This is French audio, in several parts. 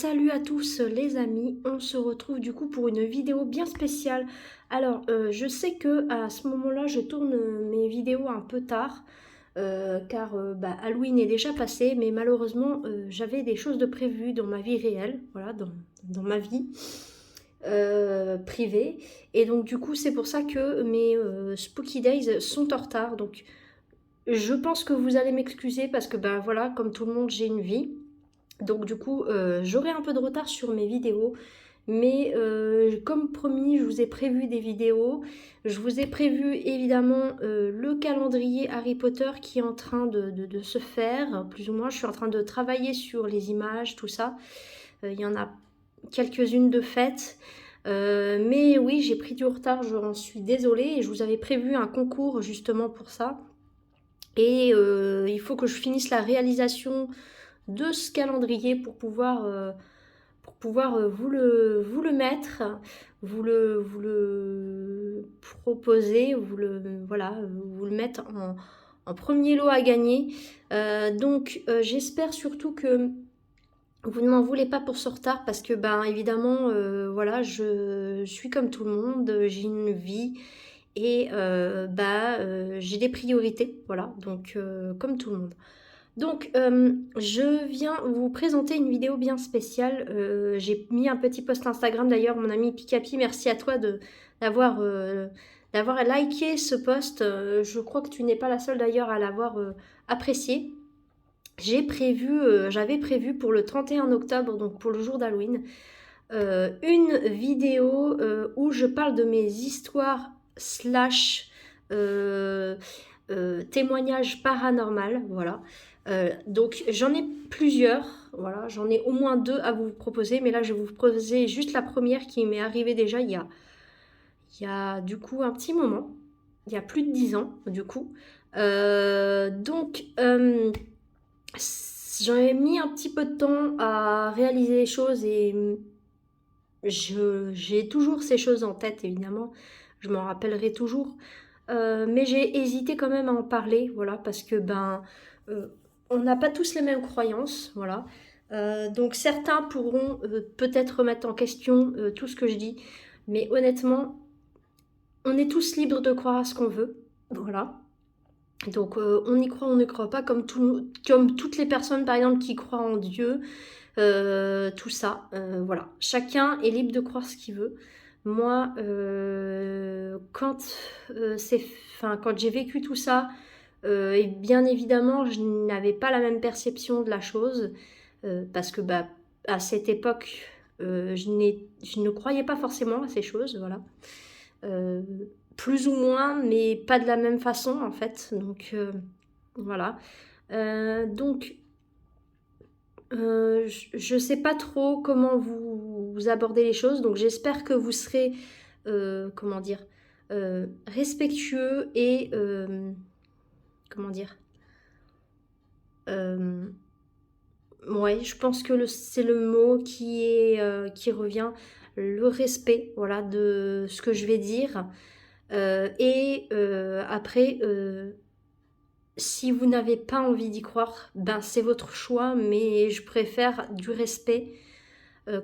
Salut à tous les amis, on se retrouve du coup pour une vidéo bien spéciale. Alors je sais que à ce moment-là je tourne mes vidéos un peu tard car Halloween est déjà passé, mais malheureusement j'avais des choses de prévues dans ma vie réelle, voilà, dans ma vie privée. Et donc du coup c'est pour ça que mes Spooky Days sont en retard. Donc je pense que vous allez m'excuser parce que voilà, comme tout le monde j'ai une vie. Donc du coup, j'aurai un peu de retard sur mes vidéos, mais comme promis, je vous ai prévu des vidéos. Je vous ai prévu évidemment le calendrier Harry Potter qui est en train de se faire, plus ou moins. Je suis en train de travailler sur les images, tout ça. Il y en a quelques-unes de faites. Mais oui, j'ai pris du retard, je en suis désolée. Et je vous avais prévu un concours justement pour ça. Et il faut que je finisse la réalisation de ce calendrier pour pouvoir vous le mettre, vous le proposer, voilà, vous le mettre en premier lot à gagner. Donc j'espère surtout que vous ne m'en voulez pas pour ce retard parce que évidemment voilà, je suis comme tout le monde, j'ai une vie et j'ai des priorités, voilà, donc comme tout le monde. Donc, je viens vous présenter une vidéo bien spéciale. J'ai mis un petit post Instagram d'ailleurs, mon ami Picapi, merci à toi d'avoir d'avoir liké ce post. Je crois que tu n'es pas la seule d'ailleurs à l'avoir apprécié. J'avais prévu pour le 31 octobre, donc pour le jour d'Halloween, une vidéo où je parle de mes histoires slash témoignages paranormaux, voilà. Donc j'en ai plusieurs, voilà, j'en ai au moins deux à vous proposer, mais là je vais vous proposer juste la première qui m'est arrivée déjà il y a du coup un petit moment, il y a plus de 10 ans du coup. Donc j'ai mis un petit peu de temps à réaliser les choses et j'ai toujours ces choses en tête évidemment, je m'en rappellerai toujours. Mais j'ai hésité quand même à en parler, voilà, parce que euh, on n'a pas tous les mêmes croyances, voilà. Donc certains pourront peut-être remettre en question tout ce que je dis, mais honnêtement, on est tous libres de croire à ce qu'on veut, voilà. Donc on y croit, on ne croit pas, comme toutes les personnes par exemple qui croient en Dieu, tout ça, voilà. Chacun est libre de croire ce qu'il veut. Moi, quand j'ai vécu tout ça, et bien évidemment, je n'avais pas la même perception de la chose, parce que à cette époque, je ne croyais pas forcément à ces choses, voilà. Euh, Plus ou moins, mais pas de la même façon en fait. Donc voilà. Donc je sais pas trop comment vous abordez les choses, donc j'espère que vous serez, comment dire, respectueux et, comment dire, euh, ouais, je pense que c'est le mot qui revient, le respect, voilà, de ce que je vais dire. Et après, si vous n'avez pas envie d'y croire, c'est votre choix, mais je préfère du respect,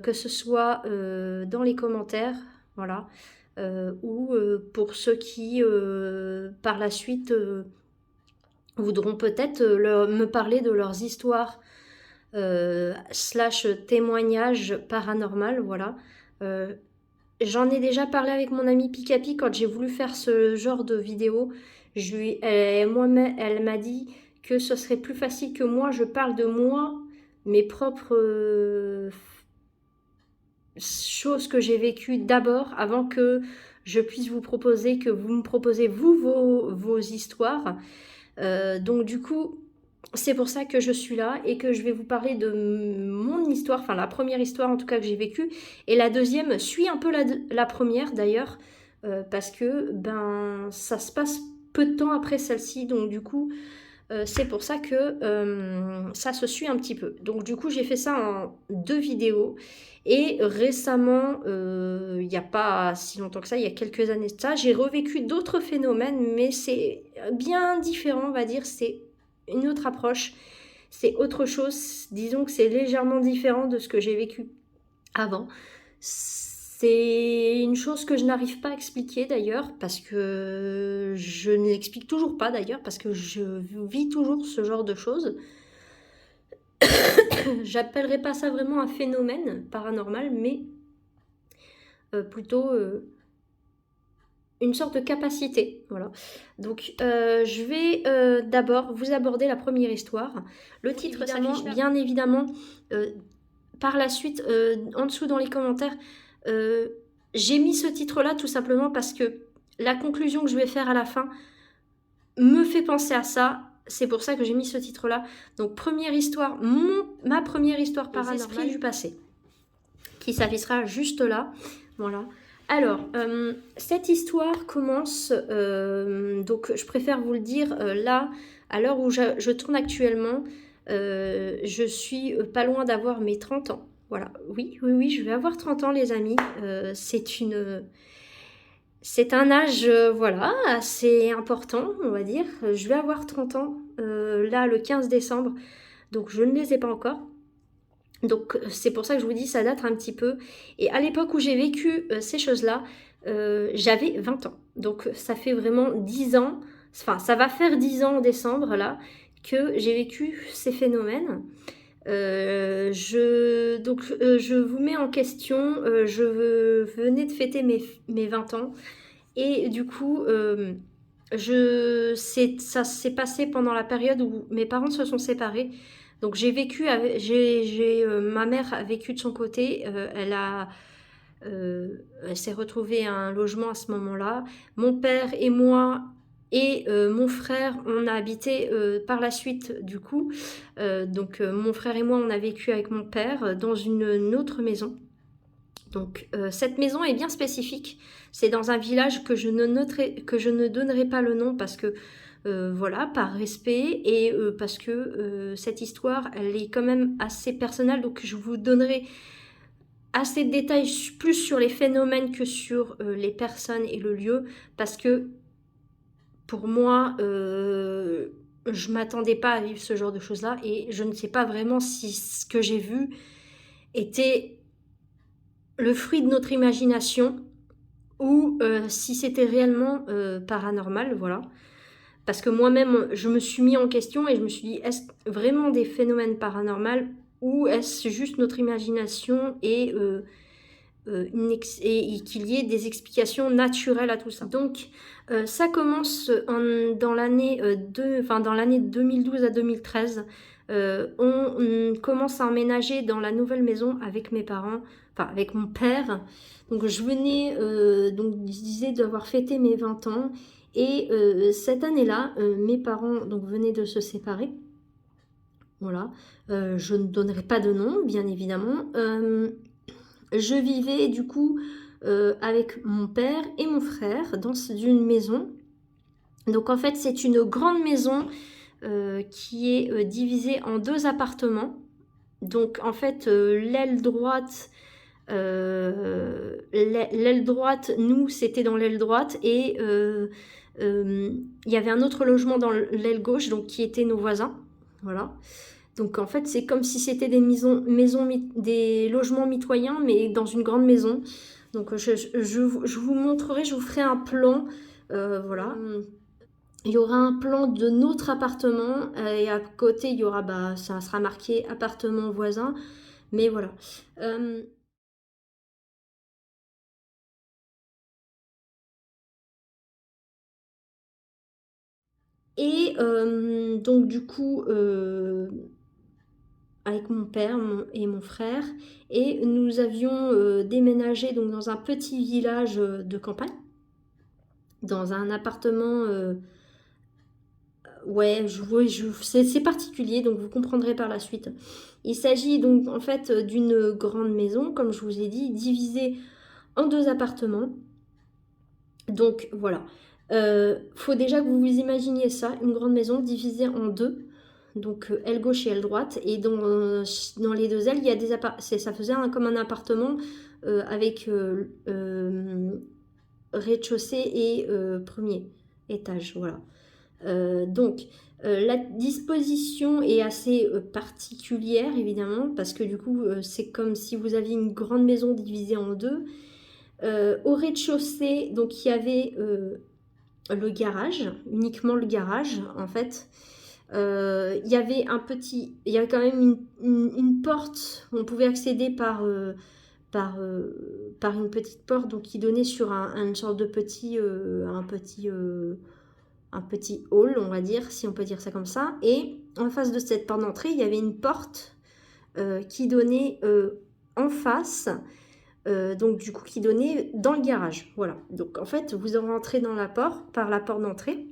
que ce soit dans les commentaires, voilà, ou pour ceux qui, par la suite, voudront peut-être me parler de leurs histoires slash témoignages paranormaux, voilà. Euh, J'en ai déjà parlé avec mon amie Picapi quand j'ai voulu faire ce genre de vidéo. Elle m'a dit que ce serait plus facile que moi, je parle de moi, mes propres choses que j'ai vécues d'abord, avant que je puisse vous proposer, que vous me proposez vous vos histoires. Donc du coup, c'est pour ça que je suis là et que je vais vous parler de mon histoire, enfin la première histoire en tout cas que j'ai vécue, et la deuxième suit un peu la première d'ailleurs, parce que ça se passe peu de temps après celle-ci, donc du coup c'est pour ça que ça se suit un petit peu. Donc du coup j'ai fait ça en deux vidéos, et récemment, il n'y a pas si longtemps que ça, il y a quelques années de ça, j'ai revécu d'autres phénomènes, mais c'est bien différent, on va dire, c'est une autre approche. c'est autre chose. Disons que c'est légèrement différent de ce que j'ai vécu avant. C'est une chose que je n'arrive pas à expliquer d'ailleurs, parce que je ne l'explique toujours pas d'ailleurs, parce que je vis toujours ce genre de choses. J'appellerais pas ça vraiment un phénomène paranormal, mais plutôt une sorte de capacité. Voilà. Donc, je vais d'abord vous aborder la première histoire. Le titre s'affiche là. Bien évidemment, par la suite, en dessous dans les commentaires, j'ai mis ce titre-là tout simplement parce que la conclusion que je vais faire à la fin me fait penser à ça. C'est pour ça que j'ai mis ce titre-là. Donc, première histoire, ma première histoire paranormale, les esprits du passé, qui s'affichera juste là. Voilà. Alors, cette histoire commence, donc je préfère vous le dire là, à l'heure où je tourne actuellement, je suis pas loin d'avoir mes 30 ans. Voilà, oui, je vais avoir 30 ans les amis. C'est un âge, voilà, assez important, on va dire. Je vais avoir 30 ans, là, le 15 décembre, donc je ne les ai pas encore. Donc c'est pour ça que je vous dis, ça date un petit peu. Et à l'époque où j'ai vécu ces choses-là, j'avais 20 ans. Donc ça fait vraiment 10 ans, enfin ça va faire 10 ans en décembre là, que j'ai vécu ces phénomènes. Je vous mets en question, je venais de fêter mes 20 ans. Et du coup, ça s'est passé pendant la période où mes parents se sont séparés. Donc j'ai vécu, ma mère a vécu de son côté, elle s'est retrouvée à un logement à ce moment-là. Mon père et moi et mon frère, on a habité par la suite du coup. Mon frère et moi, on a vécu avec mon père dans une autre maison. Donc cette maison est bien spécifique. C'est dans un village que je ne donnerai pas le nom parce que voilà, par respect et parce que cette histoire, elle est quand même assez personnelle. Donc je vous donnerai assez de détails plus sur les phénomènes que sur les personnes et le lieu, parce que pour moi, je m'attendais pas à vivre ce genre de choses-là et je ne sais pas vraiment si ce que j'ai vu était le fruit de notre imagination ou si c'était réellement paranormal, voilà. Parce que moi-même, je me suis mis en question et je me suis dit, est-ce vraiment des phénomènes paranormaux ou est-ce juste notre imagination et qu'il y ait des explications naturelles à tout ça. Donc, ça commence dans l'année 2012 à 2013. On commence à emménager dans la nouvelle maison avec mes parents, enfin avec mon père. Donc je venais, donc je disais d'avoir fêté mes 20 ans. Et cette année-là, mes parents donc, venaient de se séparer. Voilà. Je ne donnerai pas de nom, bien évidemment. Je vivais du coup avec mon père et mon frère dans une maison. Donc en fait, c'est une grande maison qui est divisée en 2 appartements. Donc en fait, l'aile droite, nous, c'était dans l'aile droite et il y avait un autre logement dans l'aile gauche, donc qui étaient nos voisins. Voilà. Donc en fait, c'est comme si c'était des logements mitoyens, mais dans une grande maison. Donc je vous montrerai, je vous ferai un plan. Voilà. Il y aura un plan de notre appartement et à côté, il y aura, ça sera marqué appartement voisin. Mais voilà. Et donc du coup, avec mon père et mon frère, et nous avions déménagé donc, dans un petit village de campagne, dans un appartement, c'est particulier, donc vous comprendrez par la suite. Il s'agit donc en fait d'une grande maison, comme je vous ai dit, divisée en 2 appartements. Donc voilà, faut déjà que vous vous imaginiez ça, une grande maison divisée en 2. Donc aile gauche et aile droite, et dans les 2 ailes, il y a des ça faisait comme un appartement avec rez-de-chaussée et premier étage, voilà. La disposition est assez particulière, évidemment, parce que du coup, c'est comme si vous aviez une grande maison divisée en deux. Au rez-de-chaussée, donc il y avait le garage, uniquement le garage, en fait. Il y avait il y avait quand même une porte où on pouvait accéder par une petite porte donc qui donnait sur une sorte de un petit hall, on va dire, si on peut dire ça comme ça. Et en face de cette porte d'entrée, il y avait une porte qui donnait en face, donc du coup qui donnait dans le garage. Voilà. Donc en fait, vous rentrez dans la porte, par la porte d'entrée.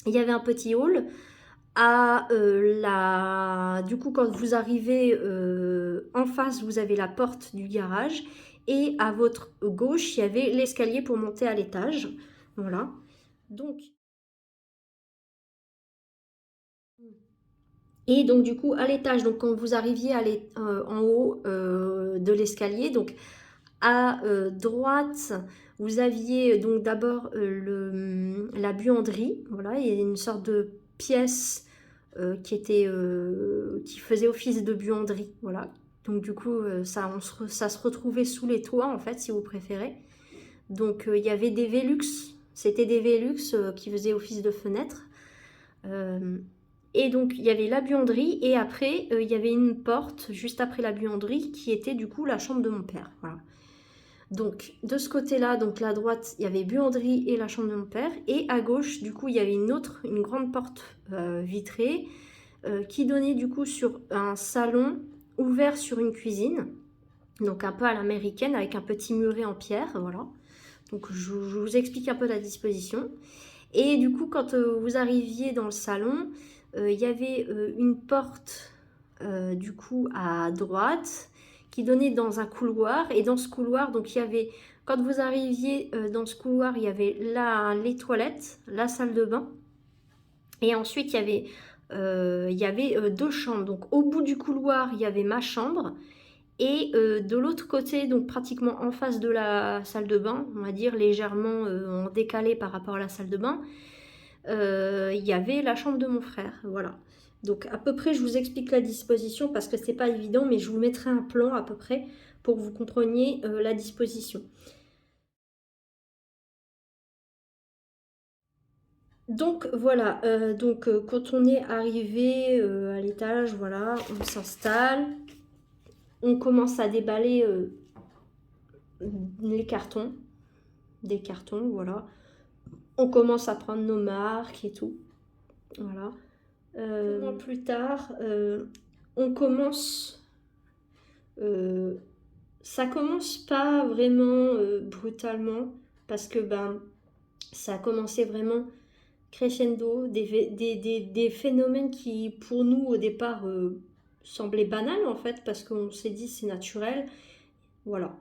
Il y avait un petit hall. Du coup, quand vous arrivez en face, vous avez la porte du garage. Et à votre gauche, il y avait l'escalier pour monter à l'étage. Voilà. Donc, et donc du coup, à l'étage, donc quand vous arriviez en haut de l'escalier, donc à droite, vous aviez donc d'abord la buanderie. Voilà, il y a une sorte de pièce qui faisait office de buanderie. Voilà. Donc du coup, ça se retrouvait sous les toits, en fait, si vous préférez. Donc il y avait des Velux. C'était des Velux qui faisaient office de fenêtre. Et donc il y avait la buanderie et après il y avait une porte juste après la buanderie qui était du coup la chambre de mon père. Voilà. Donc de ce côté-là, donc la droite, il y avait buanderie et la chambre de mon père et à gauche du coup il y avait une grande porte vitrée qui donnait du coup sur un salon ouvert sur une cuisine, donc un peu à l'américaine avec un petit muret en pierre, voilà. Donc je vous explique un peu la disposition. Et du coup, quand vous arriviez dans le salon, il y avait une porte du coup à droite qui donnait dans un couloir. Et dans ce couloir, donc il y avait, quand vous arriviez dans ce couloir, il y avait les toilettes, la salle de bain. Et ensuite, il y avait deux chambres. Donc au bout du couloir, il y avait ma chambre. Et de l'autre côté, donc pratiquement en face de la salle de bain, on va dire légèrement en décalé par rapport à la salle de bain, il y avait la chambre de mon frère. Voilà. Donc à peu près, je vous explique la disposition parce que c'est pas évident, mais je vous mettrai un plan à peu près pour que vous compreniez la disposition. Donc voilà, quand on est arrivé à l'étage, voilà, on s'installe, on commence à déballer les cartons, des cartons, voilà. On commence à prendre nos marques et tout, voilà. Un mois plus tard, on commence, ça commence pas vraiment brutalement parce que ben ça a commencé vraiment crescendo, des phénomènes qui pour nous au départ semblaient banals en fait parce qu'on s'est dit c'est naturel, voilà.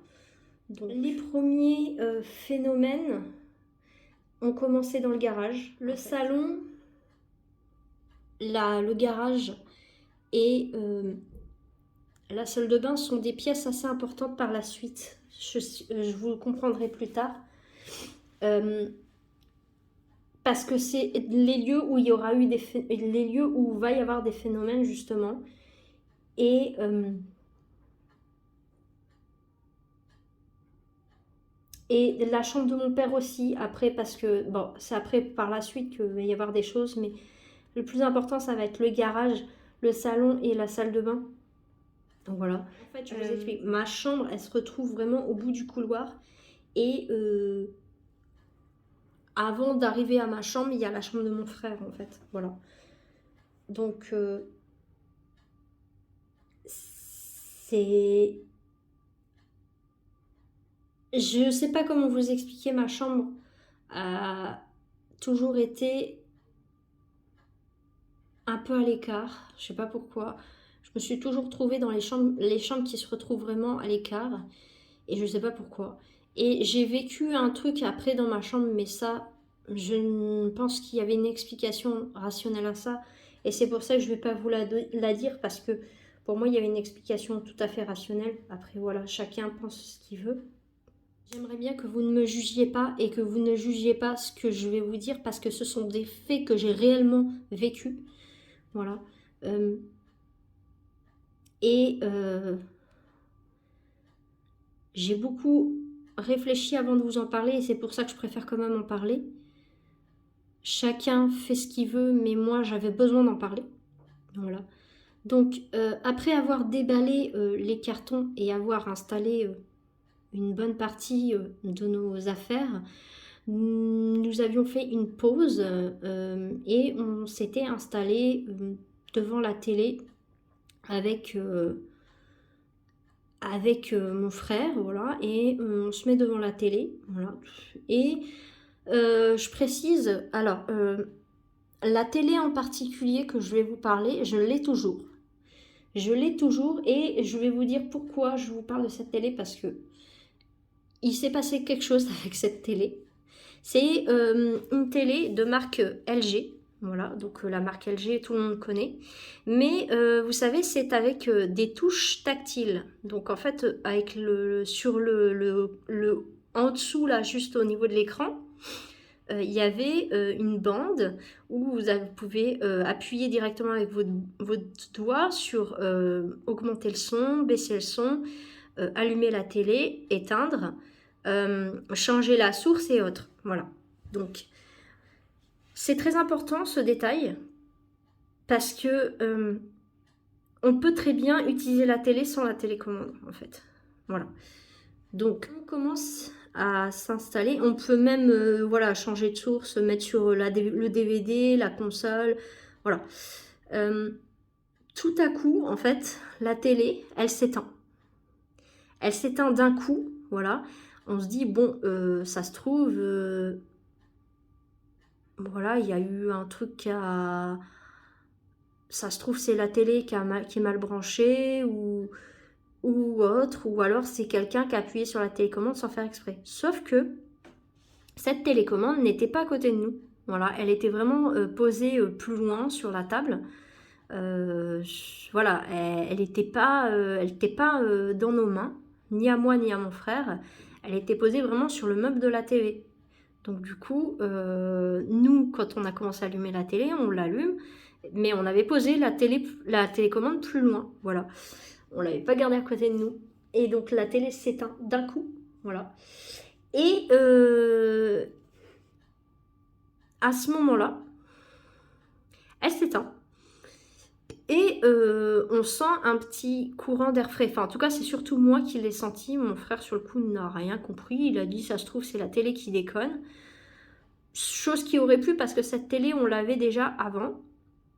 Donc les premiers phénomènes ont commencé dans le garage, le salon, le garage et la salle de bain sont des pièces assez importantes par la suite. Je vous le comprendrai plus tard. Parce que c'est les lieux où il y aura eu les lieux où il va y avoir des phénomènes justement. Et la chambre de mon père aussi, après, parce que, bon, c'est après par la suite qu'il va y avoir des choses, mais le plus important, ça va être le garage, le salon et la salle de bain. Donc voilà. En fait, je vous explique. Ma chambre, elle se retrouve vraiment au bout du couloir. Et avant d'arriver à ma chambre, il y a la chambre de mon frère, en fait. Voilà. Donc, c'est... Je sais pas comment vous expliquer, ma chambre a toujours été un peu à l'écart. Je sais pas pourquoi. Je me suis toujours trouvée dans les chambres qui se retrouvent vraiment à l'écart. Et je sais pas pourquoi. Et j'ai vécu un truc après dans ma chambre, mais ça, je pense qu'il y avait une explication rationnelle à ça. Et c'est pour ça que je vais pas vous la dire, parce que pour moi, il y avait une explication tout à fait rationnelle. Après, voilà, chacun pense ce qu'il veut. J'aimerais bien que vous ne me jugiez pas et que vous ne jugiez pas ce que je vais vous dire parce que ce sont des faits que j'ai réellement vécus. Voilà. Euh, et j'ai beaucoup réfléchi avant de vous en parler et c'est pour ça que je préfère quand même en parler. Chacun fait ce qu'il veut, mais moi j'avais besoin d'en parler. Voilà. Donc après avoir déballé les cartons et avoir installé une bonne partie de nos affaires, nous avions fait une pause et on s'était installé devant la télé avec, mon frère, voilà, et on se met devant la télé, voilà. Et je précise, alors, la télé en particulier que je vais vous parler, je l'ai toujours. Je l'ai toujours et je vais vous dire pourquoi je vous parle de cette télé parce que il s'est passé quelque chose avec cette télé. C'est une télé de marque LG. Voilà, donc la marque LG, tout le monde connaît. Mais vous savez, c'est avec des touches tactiles. Donc en fait, avec sur en dessous, là, juste au niveau de l'écran, il y avait une bande où vous pouvez appuyer directement avec votre doigt sur augmenter le son, baisser le son, allumer la télé, éteindre, changer la source et autres. Voilà. Donc, c'est très important ce détail parce que on peut très bien utiliser la télé sans la télécommande en fait. Voilà. Donc, on commence à s'installer. On peut même voilà, changer de source, mettre sur le DVD, la console. Voilà. Tout à coup, en fait, la télé, elle s'éteint. Elle s'éteint d'un coup. Voilà. On se dit, bon, ça se trouve, voilà, il y a eu un truc qui a... Ça se trouve, c'est la télé qui est mal branchée ou autre, ou alors c'est quelqu'un qui a appuyé sur la télécommande sans faire exprès. Sauf que cette télécommande n'était pas à côté de nous. Voilà, elle était vraiment posée plus loin sur la table. Voilà, elle n'était pas, dans nos mains, ni à moi ni à mon frère. Elle était posée vraiment sur le meuble de la télé. Donc du coup, nous, quand on a commencé à allumer la télé, on l'allume, mais on avait posé la télécommande plus loin. Voilà, on l'avait pas gardée à côté de nous. Et donc la télé s'éteint d'un coup. Voilà. Et à ce moment-là, elle s'éteint. Et on sent un petit courant d'air frais. Enfin, en tout cas, c'est surtout moi qui l'ai senti. Mon frère, sur le coup, n'a rien compris. Il a dit, ça se trouve, c'est la télé qui déconne. Chose qui aurait pu, parce que cette télé, on l'avait déjà avant.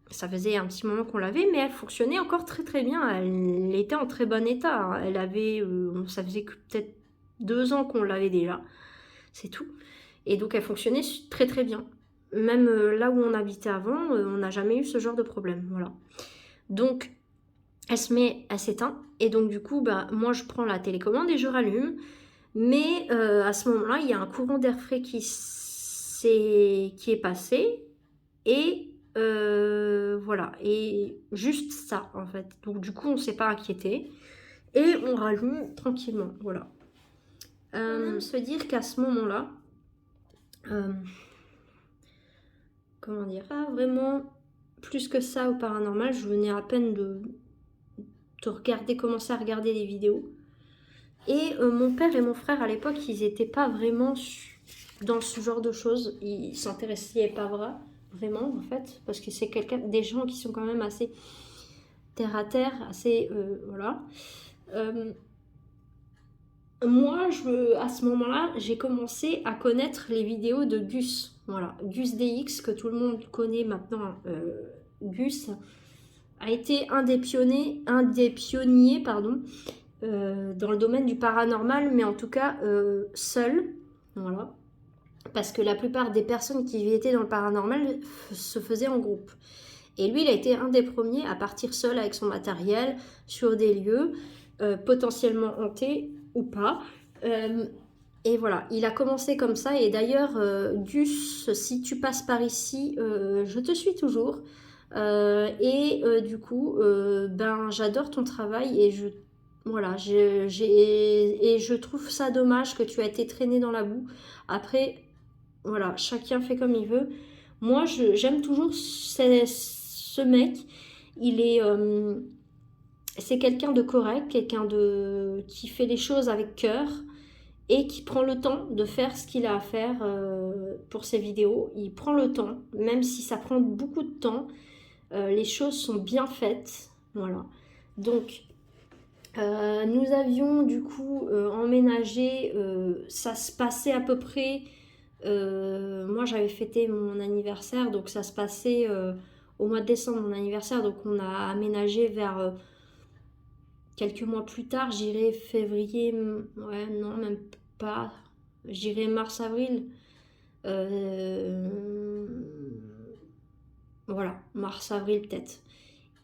Ça faisait un petit moment qu'on l'avait, mais elle fonctionnait encore très très bien. Elle était en très bon état. Elle avait, ça faisait peut-être 2 ans qu'on l'avait déjà. C'est tout. Et donc, elle fonctionnait très très bien. Même là où on habitait avant, on n'a jamais eu ce genre de problème. Voilà. Donc, elle s'éteint. Et donc, du coup, bah, moi, je prends la télécommande et je rallume. Mais à ce moment-là, il y a un courant d'air frais qui est passé. Et voilà. Et juste ça, en fait. Donc, du coup, on ne s'est pas inquiété. Et on rallume tranquillement. Voilà. Se dire qu'à ce moment-là, comment dire, pas vraiment plus que ça au paranormal. Je venais à peine de commencer à regarder des vidéos. Et mon père et mon frère à l'époque, ils n'étaient pas vraiment dans ce genre de choses. Ils s'intéressaient pas vraiment en fait, parce que c'est des gens qui sont quand même assez terre à terre, assez voilà. Moi, à ce moment-là, j'ai commencé à connaître les vidéos de Gus. Voilà, Gus DX, que tout le monde connaît maintenant. Gus a été un des pionniers, pardon, dans le domaine du paranormal, mais en tout cas seul. Voilà. Parce que la plupart des personnes qui étaient dans le paranormal se faisaient en groupe. Et lui, il a été un des premiers à partir seul avec son matériel sur des lieux potentiellement hantés ou pas. Et voilà, il a commencé comme ça. Et d'ailleurs, Gus, si tu passes par ici, je te suis toujours. Du coup, ben, j'adore ton travail et Voilà, et je trouve ça dommage que tu as été traîné dans la boue. Après, voilà, chacun fait comme il veut. Moi, j'aime toujours ce mec. Il est, c'est quelqu'un de correct, quelqu'un qui fait les choses avec cœur et qui prend le temps de faire ce qu'il a à faire pour ses vidéos. Il prend le temps, même si ça prend beaucoup de temps. Les choses sont bien faites. Voilà. Donc, nous avions du coup emménagé, ça se passait à peu près, moi j'avais fêté mon anniversaire, donc ça se passait au mois de décembre, mon anniversaire, donc on a aménagé vers quelques mois plus tard, j'irai février, ouais non même pas, j'irai mars-avril, voilà, mars-avril peut-être.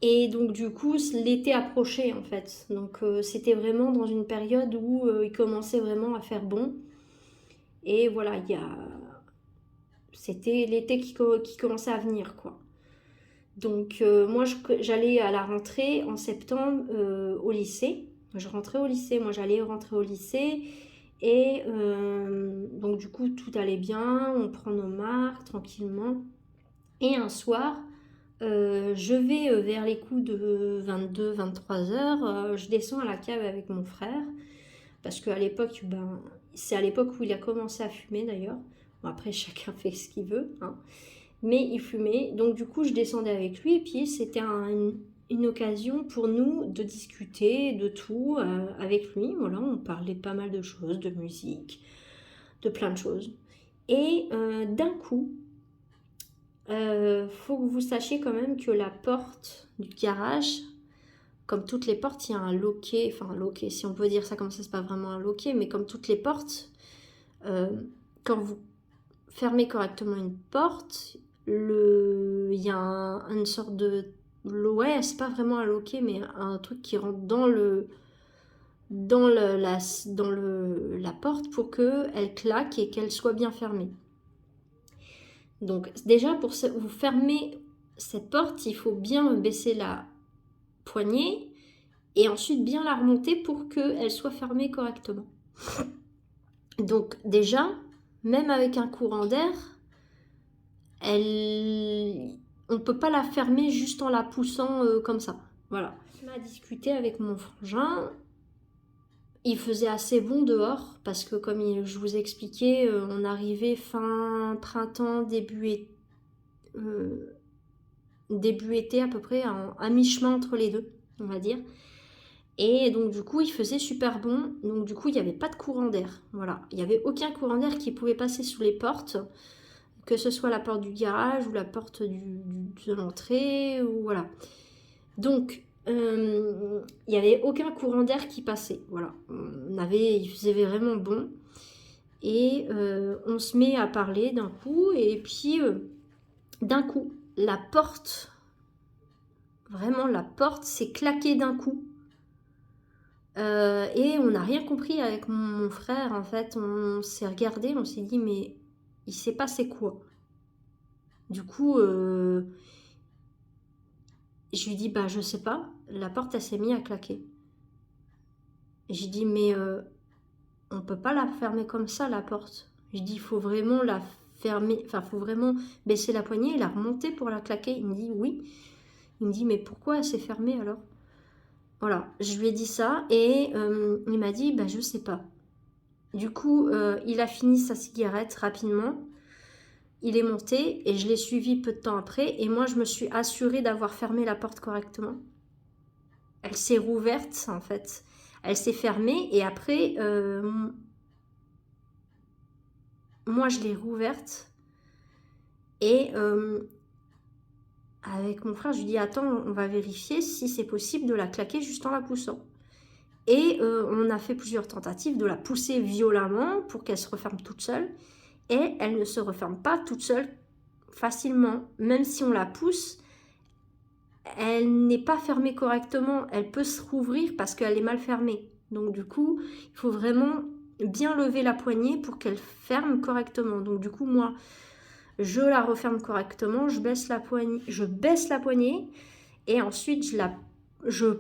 Et donc du coup, l'été approchait en fait. Donc c'était vraiment dans une période où il commençait vraiment à faire bon. Et voilà, c'était l'été qui commençait à venir quoi. Donc moi j'allais à la rentrée en septembre au lycée. Je rentrais au lycée, moi j'allais rentrer au lycée. Et donc du coup tout allait bien, on prend nos marques tranquillement. Et un soir, je vais vers les coups de 22-23 heures, je descends à la cave avec mon frère, parce qu'à l'époque, ben, c'est à l'époque où il a commencé à fumer d'ailleurs. Bon, après, chacun fait ce qu'il veut, hein. Mais il fumait, donc du coup, je descendais avec lui, et puis c'était une occasion pour nous de discuter de tout avec lui. Voilà, on parlait pas mal de choses, de musique, de plein de choses. Et d'un coup, faut que vous sachiez quand même que la porte du garage, comme toutes les portes, il y a un loquet, enfin un loquet, si on peut dire ça comme ça, c'est pas vraiment un loquet, mais comme toutes les portes, euh, quand vous fermez correctement une porte, il y a une sorte de, ouais, c'est pas vraiment un loquet, mais un truc qui rentre dans la porte pour qu'elle claque et qu'elle soit bien fermée. Donc déjà, pour vous fermer cette porte, il faut bien baisser la poignée et ensuite bien la remonter pour qu'elle soit fermée correctement. Donc déjà, même avec un courant d'air, on ne peut pas la fermer juste en la poussant comme ça. Voilà. On a discuté avec mon frangin. Il faisait assez bon dehors parce que comme je vous ai expliqué, on arrivait fin printemps, début été à peu près, à mi-chemin entre les deux, on va dire. Et donc du coup, il faisait super bon. Donc du coup, il n'y avait pas de courant d'air. Voilà, il n'y avait aucun courant d'air qui pouvait passer sous les portes, que ce soit la porte du garage ou la porte de l'entrée, ou voilà. Donc, il n'y avait aucun courant d'air qui passait. Voilà, il faisait vraiment bon. Et on se met à parler d'un coup, et puis d'un coup, la porte, vraiment la porte s'est claquée d'un coup. Et on n'a rien compris avec mon frère, en fait. On s'est regardé, on s'est dit, mais il s'est passé quoi? Du coup, je lui dis, bah je sais pas. La porte, elle s'est mise à claquer. J'ai dit, mais on peut pas la fermer comme ça, la porte. Je dis, il faut vraiment la fermer, enfin, il faut vraiment baisser la poignée et la remonter pour la claquer. Il me dit, oui. Il me dit, mais pourquoi elle s'est fermée alors? Voilà, je lui ai dit ça et il m'a dit, bah je sais pas. Du coup, il a fini sa cigarette rapidement. Il est monté et je l'ai suivi peu de temps après. Et moi, je me suis assurée d'avoir fermé la porte correctement. Elle s'est rouverte, en fait. Elle s'est fermée et après, moi, je l'ai rouverte. Et avec mon frère, je lui dis, attends, on va vérifier si c'est possible de la claquer juste en la poussant. Et on a fait plusieurs tentatives de la pousser violemment pour qu'elle se referme toute seule. Et elle ne se referme pas toute seule facilement. Même si on la pousse, elle n'est pas fermée correctement. Elle peut se rouvrir parce qu'elle est mal fermée. Donc du coup, il faut vraiment bien lever la poignée pour qu'elle ferme correctement. Donc du coup, moi, je la referme correctement. Je baisse la poignée et ensuite je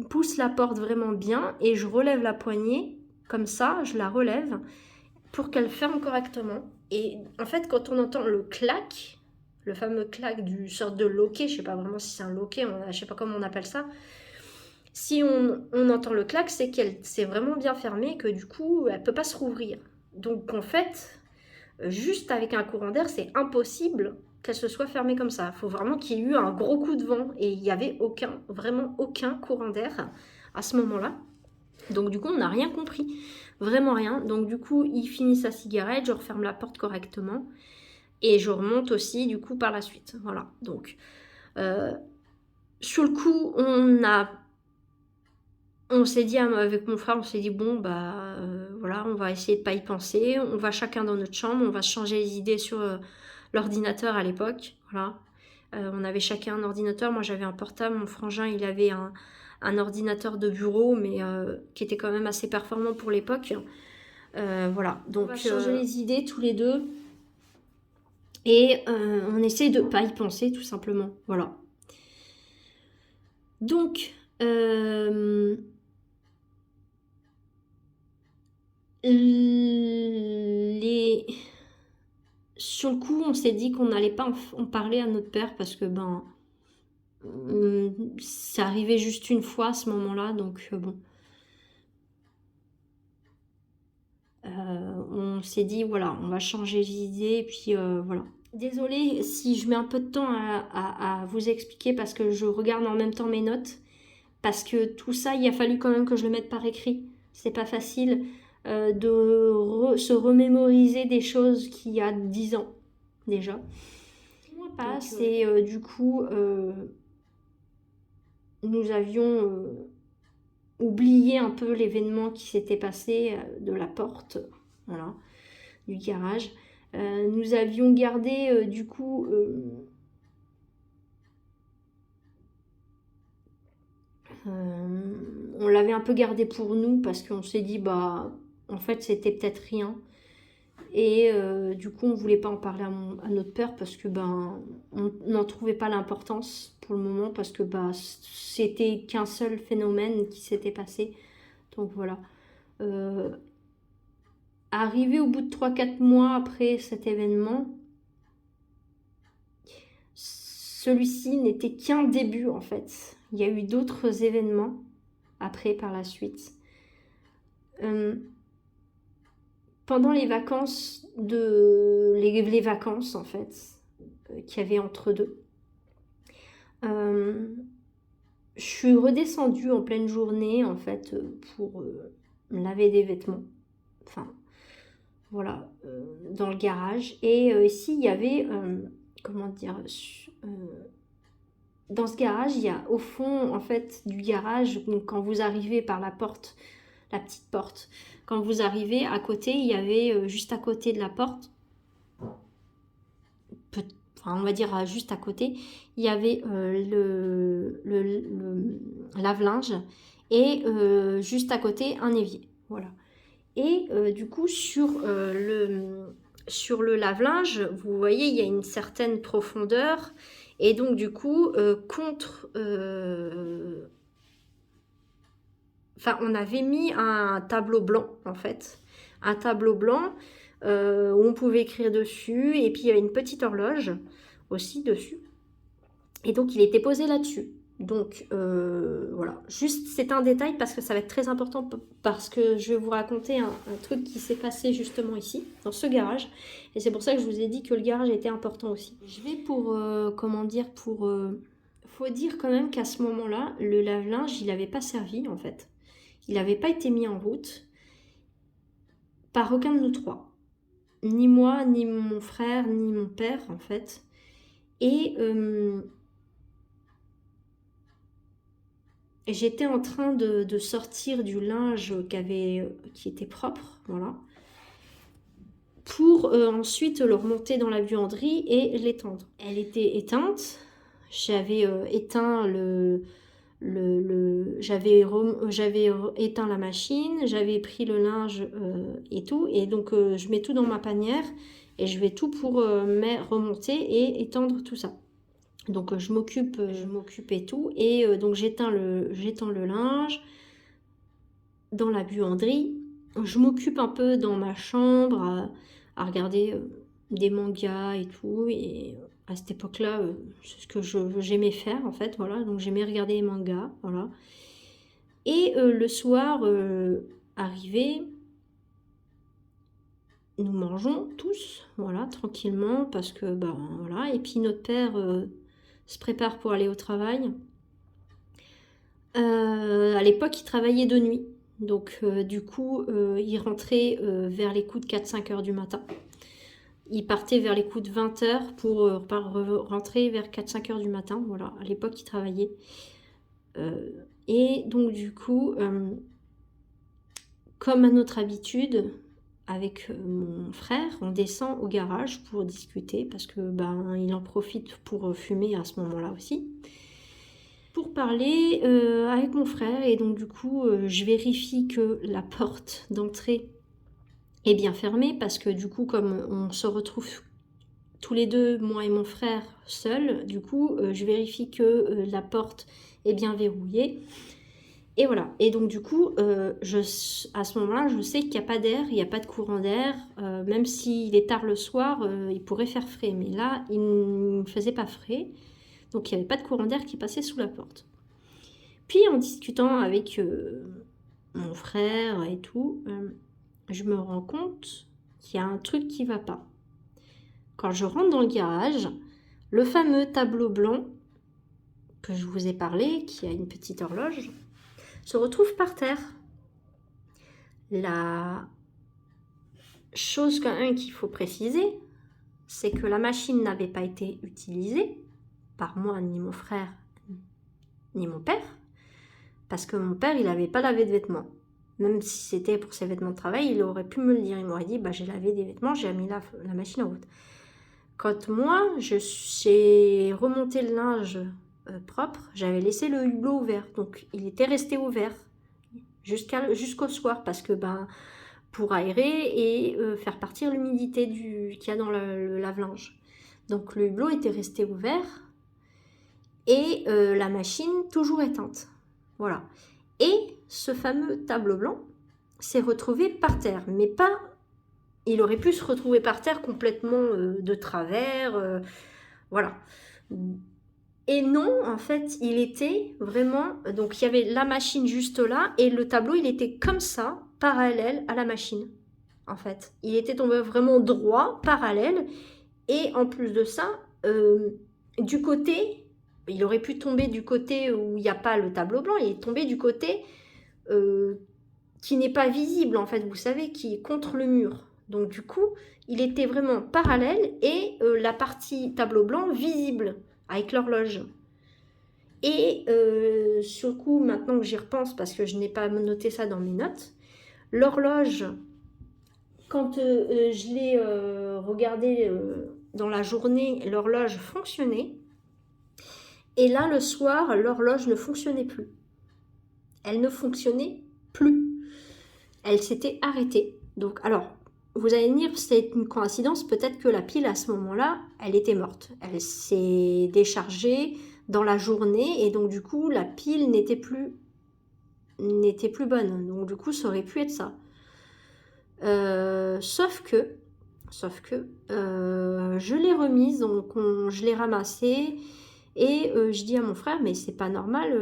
pousse la porte vraiment bien et je relève la poignée, comme ça, je la relève pour qu'elle ferme correctement. Et en fait, quand on entend le clac, le fameux clac du sorte de loquet, je sais pas vraiment si c'est un loquet, je sais pas comment on appelle ça, si on entend le clac, c'est qu'elle s'est vraiment bien fermée, que du coup, elle peut pas se rouvrir. Donc en fait, juste avec un courant d'air, c'est impossible qu'elle se soit fermée comme ça. Il faut vraiment qu'il y ait eu un gros coup de vent et il n'y avait vraiment aucun courant d'air à ce moment-là. Donc du coup, on n'a rien compris, vraiment rien. Donc du coup, il finit sa cigarette, je referme la porte correctement et je remonte aussi du coup par la suite. Voilà, donc sur le coup, on s'est dit avec mon frère, on s'est dit bon bah voilà, on va essayer de pas y penser, on va chacun dans notre chambre, on va se changer les idées sur l'ordinateur à l'époque, voilà. On avait chacun un ordinateur, moi j'avais un portable, mon frangin il avait un ordinateur de bureau mais qui était quand même assez performant pour l'époque. Voilà, donc on va changer les idées tous les deux et on essaie de pas y penser tout simplement, voilà. Donc sur le coup, on s'est dit qu'on n'allait pas en parler à notre père parce que ça arrivait juste une fois à ce moment-là, donc bon. On s'est dit voilà, on va changer les idées et puis voilà. Désolée si je mets un peu de temps à vous expliquer parce que je regarde en même temps mes notes. Parce que tout ça, il a fallu quand même que je le mette par écrit. C'est pas facile de se remémoriser des choses qu'il y a 10 ans déjà. Moi passe et du coup, nous avions oublié un peu l'événement qui s'était passé de la porte, voilà, du garage. Nous avions gardé du coup on l'avait un peu gardé pour nous parce qu'on s'est dit bah en fait c'était peut-être rien et du coup on voulait pas en parler à notre père parce que on n'en trouvait pas l'importance pour le moment parce que c'était qu'un seul phénomène qui s'était passé, donc voilà. Arrivé au bout de 3-4 mois après cet événement, celui-ci n'était qu'un début en fait. Il y a eu d'autres événements après par la suite. Pendant les vacances les vacances en fait qu'il y avait entre deux, je suis redescendue en pleine journée en fait pour me laver des vêtements, enfin voilà, dans le garage et ici il y avait comment dire, dans ce garage il y a au fond en fait du garage, donc quand vous arrivez par la porte, la petite porte, quand vous arrivez à côté il y avait juste à côté de la porte, on va dire juste à côté, il y avait le lave-linge et juste à côté un évier, voilà. Et du coup sur le lave-linge, vous voyez il y a une certaine profondeur et donc du coup on avait mis un tableau blanc en fait, un tableau blanc où on pouvait écrire dessus et puis il y avait une petite horloge aussi dessus et donc il était posé là-dessus. Donc voilà, juste c'est un détail parce que ça va être très important parce que je vais vous raconter un truc qui s'est passé justement ici, dans ce garage. Et c'est pour ça que je vous ai dit que le garage était important aussi. Je vais faut dire quand même qu'à ce moment-là, le lave-linge, il n'avait pas servi en fait. Il n'avait pas été mis en route par aucun de nous trois. Ni moi, ni mon frère, ni mon père en fait. Et j'étais en train de sortir du linge qui était propre, voilà, pour ensuite le remonter dans la buanderie et l'étendre. Elle était éteinte, j'avais éteint j'avais éteint la machine, j'avais pris le linge et tout, et donc je mets tout dans ma panière et je vais tout pour remonter et étendre tout ça. Donc je m'occupe et tout. Et donc j'éteins le linge dans la buanderie. Je m'occupe un peu dans ma chambre à regarder des mangas et tout. Et à cette époque-là, c'est ce que j'aimais faire en fait. Voilà, donc j'aimais regarder les mangas. Voilà. Et le soir, arrivé, nous mangeons tous, voilà, tranquillement, parce que, ben voilà. Et puis notre père se prépare pour aller au travail. À l'époque, il travaillait de nuit. Donc, du coup, il rentrait vers les coups de 4-5 heures du matin. Il partait vers les coups de 20 heures pour rentrer vers 4-5 heures du matin. Voilà, à l'époque, il travaillait. Et donc, du coup, comme à notre habitude, avec mon frère, on descend au garage pour discuter parce que ben il en profite pour fumer à ce moment-là aussi. Pour parler avec mon frère, et donc du coup je vérifie que la porte d'entrée est bien fermée parce que du coup comme on se retrouve tous les deux, moi et mon frère, seuls, du coup je vérifie que la porte est bien verrouillée. Et voilà, et donc du coup, à ce moment-là, je sais qu'il n'y a pas d'air, il n'y a pas de courant d'air, même s'il est tard le soir, il pourrait faire frais, mais là, il ne faisait pas frais, donc il n'y avait pas de courant d'air qui passait sous la porte. Puis en discutant avec mon frère et tout, je me rends compte qu'il y a un truc qui ne va pas. Quand je rentre dans le garage, le fameux tableau blanc que je vous ai parlé, qui a une petite horloge, se retrouve par terre. La chose quand même qu'il faut préciser, c'est que la machine n'avait pas été utilisée par moi, ni mon frère, ni mon père, parce que mon père, il n'avait pas lavé de vêtements. Même si c'était pour ses vêtements de travail, il aurait pu me le dire. Il m'aurait dit, bah, j'ai lavé des vêtements, j'ai mis la machine en route. Quand moi, j'ai remonté le linge propre, j'avais laissé le hublot ouvert. Donc, il était resté ouvert jusqu'au soir, parce que pour aérer et faire partir l'humidité qu'il y a dans le lave-linge. Donc le hublot était resté ouvert et la machine toujours éteinte. Voilà. Et ce fameux tableau blanc s'est retrouvé par terre, mais pas... Il aurait pu se retrouver par terre complètement de travers, voilà. Et non, en fait, il était vraiment... Donc, il y avait la machine juste là, et le tableau, il était comme ça, parallèle à la machine, en fait. Il était tombé vraiment droit, parallèle, et en plus de ça, du côté... Il aurait pu tomber du côté où il n'y a pas le tableau blanc, il est tombé du côté qui n'est pas visible, en fait, vous savez, qui est contre le mur. Donc, du coup, il était vraiment parallèle, et la partie tableau blanc visible, avec l'horloge. Et sur le coup, maintenant que j'y repense, parce que je n'ai pas noté ça dans mes notes, l'horloge, quand je l'ai regardée dans la journée, l'horloge fonctionnait. Et là, le soir, l'horloge ne fonctionnait plus. Elle ne fonctionnait plus. Elle s'était arrêtée. Donc, alors, vous allez me dire, c'est une coïncidence, peut-être que la pile, à ce moment-là, elle était morte. Elle s'est déchargée dans la journée, et donc du coup la pile n'était plus bonne, donc du coup ça aurait pu être ça. Sauf que je l'ai remise, donc je l'ai ramassée, et je dis à mon frère, mais c'est pas normal,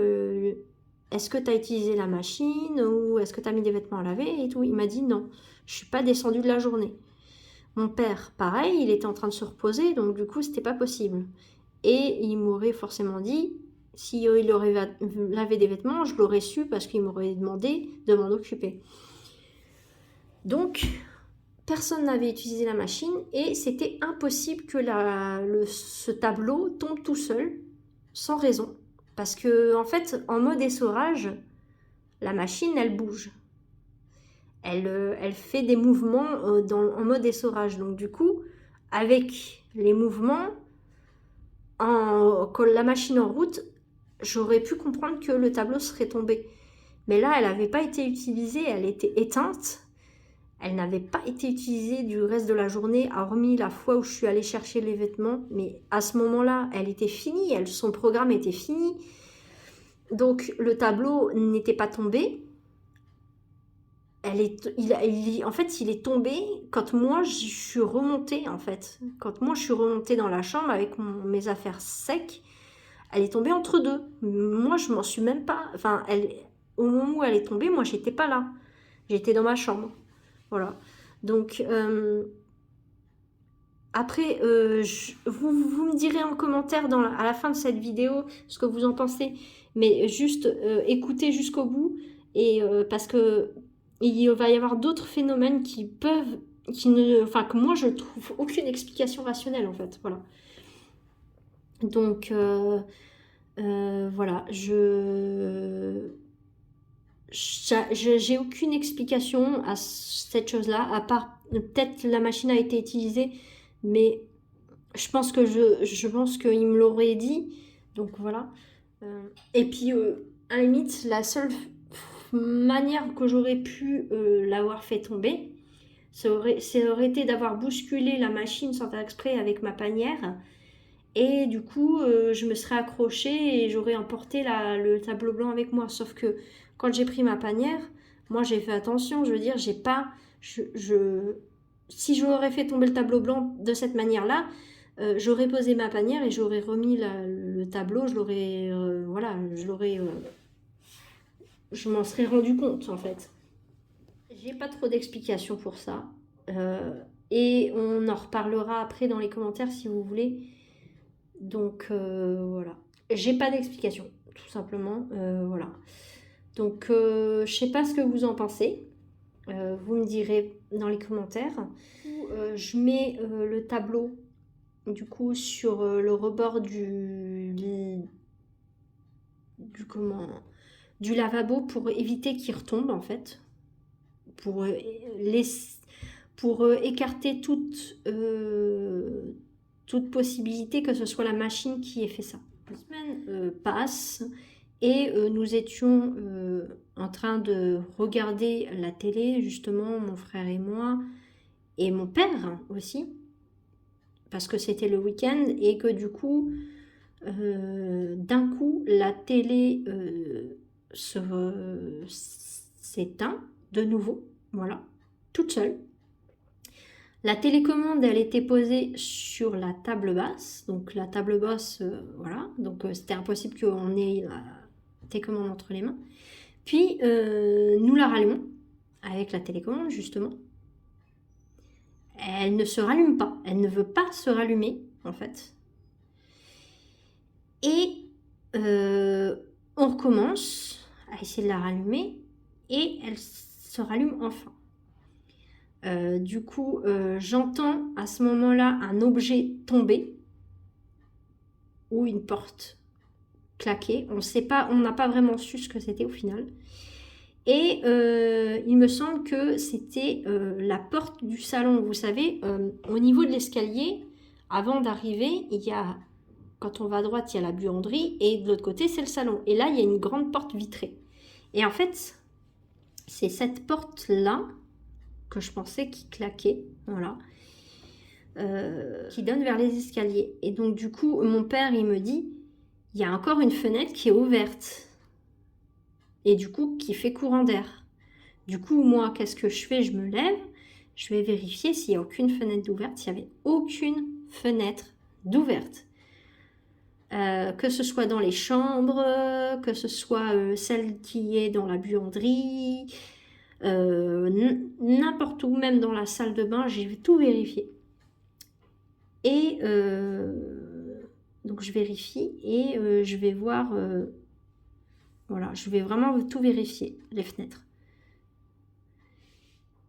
est-ce que tu as utilisé la machine, ou est-ce que tu as mis des vêtements à laver et tout. Il m'a dit non, je suis pas descendue de la journée. Mon père, pareil, il était en train de se reposer, donc du coup c'était pas possible. Et il m'aurait forcément dit, s'il aurait lavé des vêtements, je l'aurais su parce qu'il m'aurait demandé de m'en occuper. Donc, personne n'avait utilisé la machine et c'était impossible que ce tableau tombe tout seul, sans raison. Parce que, en fait, en mode essorage, la machine, elle bouge. Elle fait des mouvements en mode essorage. Donc, du coup, avec les mouvements, quand la machine en route, j'aurais pu comprendre que le tableau serait tombé. Mais là, elle n'avait pas été utilisée, elle était éteinte. Elle n'avait pas été utilisée du reste de la journée, hormis la fois où je suis allée chercher les vêtements. Mais à ce moment-là, elle était finie, son programme était fini. Donc le tableau n'était pas tombé. En fait, il est tombé quand moi je suis remontée, en fait. Quand moi je suis remontée dans la chambre avec mes affaires sec, elle est tombée entre deux. Moi, je m'en suis même pas... Enfin, au moment où elle est tombée, moi, j'étais pas là. J'étais dans ma chambre. Voilà. Donc, après, vous me direz en commentaire à la fin de cette vidéo ce que vous en pensez. Mais juste écoutez jusqu'au bout. Et parce que il va y avoir d'autres phénomènes enfin, que moi, je trouve aucune explication rationnelle, en fait. Voilà. Donc, voilà. J'ai aucune explication à cette chose-là, à part peut-être la machine a été utilisée, mais je pense qu'il me l'aurait dit, donc voilà. Et puis, à la limite, la seule manière que j'aurais pu l'avoir fait tomber, ça aurait été d'avoir bousculé la machine sans faire exprès avec ma panière, et du coup, je me serais accrochée et j'aurais emporté le tableau blanc avec moi. Sauf que quand j'ai pris ma panière, moi j'ai fait attention. Je veux dire, j'ai pas. Si j'aurais fait tomber le tableau blanc de cette manière-là, j'aurais posé ma panière et j'aurais remis le tableau. Je l'aurais. Voilà, je m'en serais rendu compte en fait. J'ai pas trop d'explications pour ça. Et on en reparlera après dans les commentaires si vous voulez. Donc voilà. J'ai pas d'explication, tout simplement. Voilà. Donc je sais pas ce que vous en pensez. Vous me direz dans les commentaires. Je mets le tableau du coup sur le rebord du lavabo pour éviter qu'il retombe en fait. Pour écarter toute possibilité que ce soit la machine qui ait fait ça. La semaine passe et nous étions en train de regarder la télé, justement, mon frère et moi, et mon père aussi, parce que c'était le week-end et que du coup, d'un coup, la télé s'éteint de nouveau, voilà, toute seule. La télécommande, elle était posée sur la table basse. Donc la table basse, voilà. Donc c'était impossible qu'on ait la télécommande entre les mains. Puis nous la rallumons avec la télécommande, justement. Elle ne se rallume pas. Elle ne veut pas se rallumer, en fait. Et on recommence à essayer de la rallumer. Et elle se rallume enfin. Du coup, j'entends à ce moment-là un objet tomber ou une porte claquer. On n'a pas vraiment su ce que c'était au final. Et il me semble que c'était la porte du salon. Vous savez, au niveau de l'escalier, avant d'arriver, quand on va à droite, il y a la buanderie et de l'autre côté, c'est le salon. Et là, il y a une grande porte vitrée. Et en fait, c'est cette porte-là que je pensais qui claquait, voilà, qui donne vers les escaliers. Et donc du coup, mon père, il me dit, il y a encore une fenêtre qui est ouverte. Et du coup, qui fait courant d'air. Du coup, moi, qu'est-ce que je fais? Je me lève, je vais vérifier s'il n'y a aucune fenêtre d'ouverte. Il n'y avait aucune fenêtre d'ouverte. Que ce soit dans les chambres, que ce soit celle qui est dans la buanderie, n'importe où, même dans la salle de bain, j'ai tout vérifié. Et donc je vérifie et je vais voir, voilà, je vais vraiment tout vérifier, les fenêtres.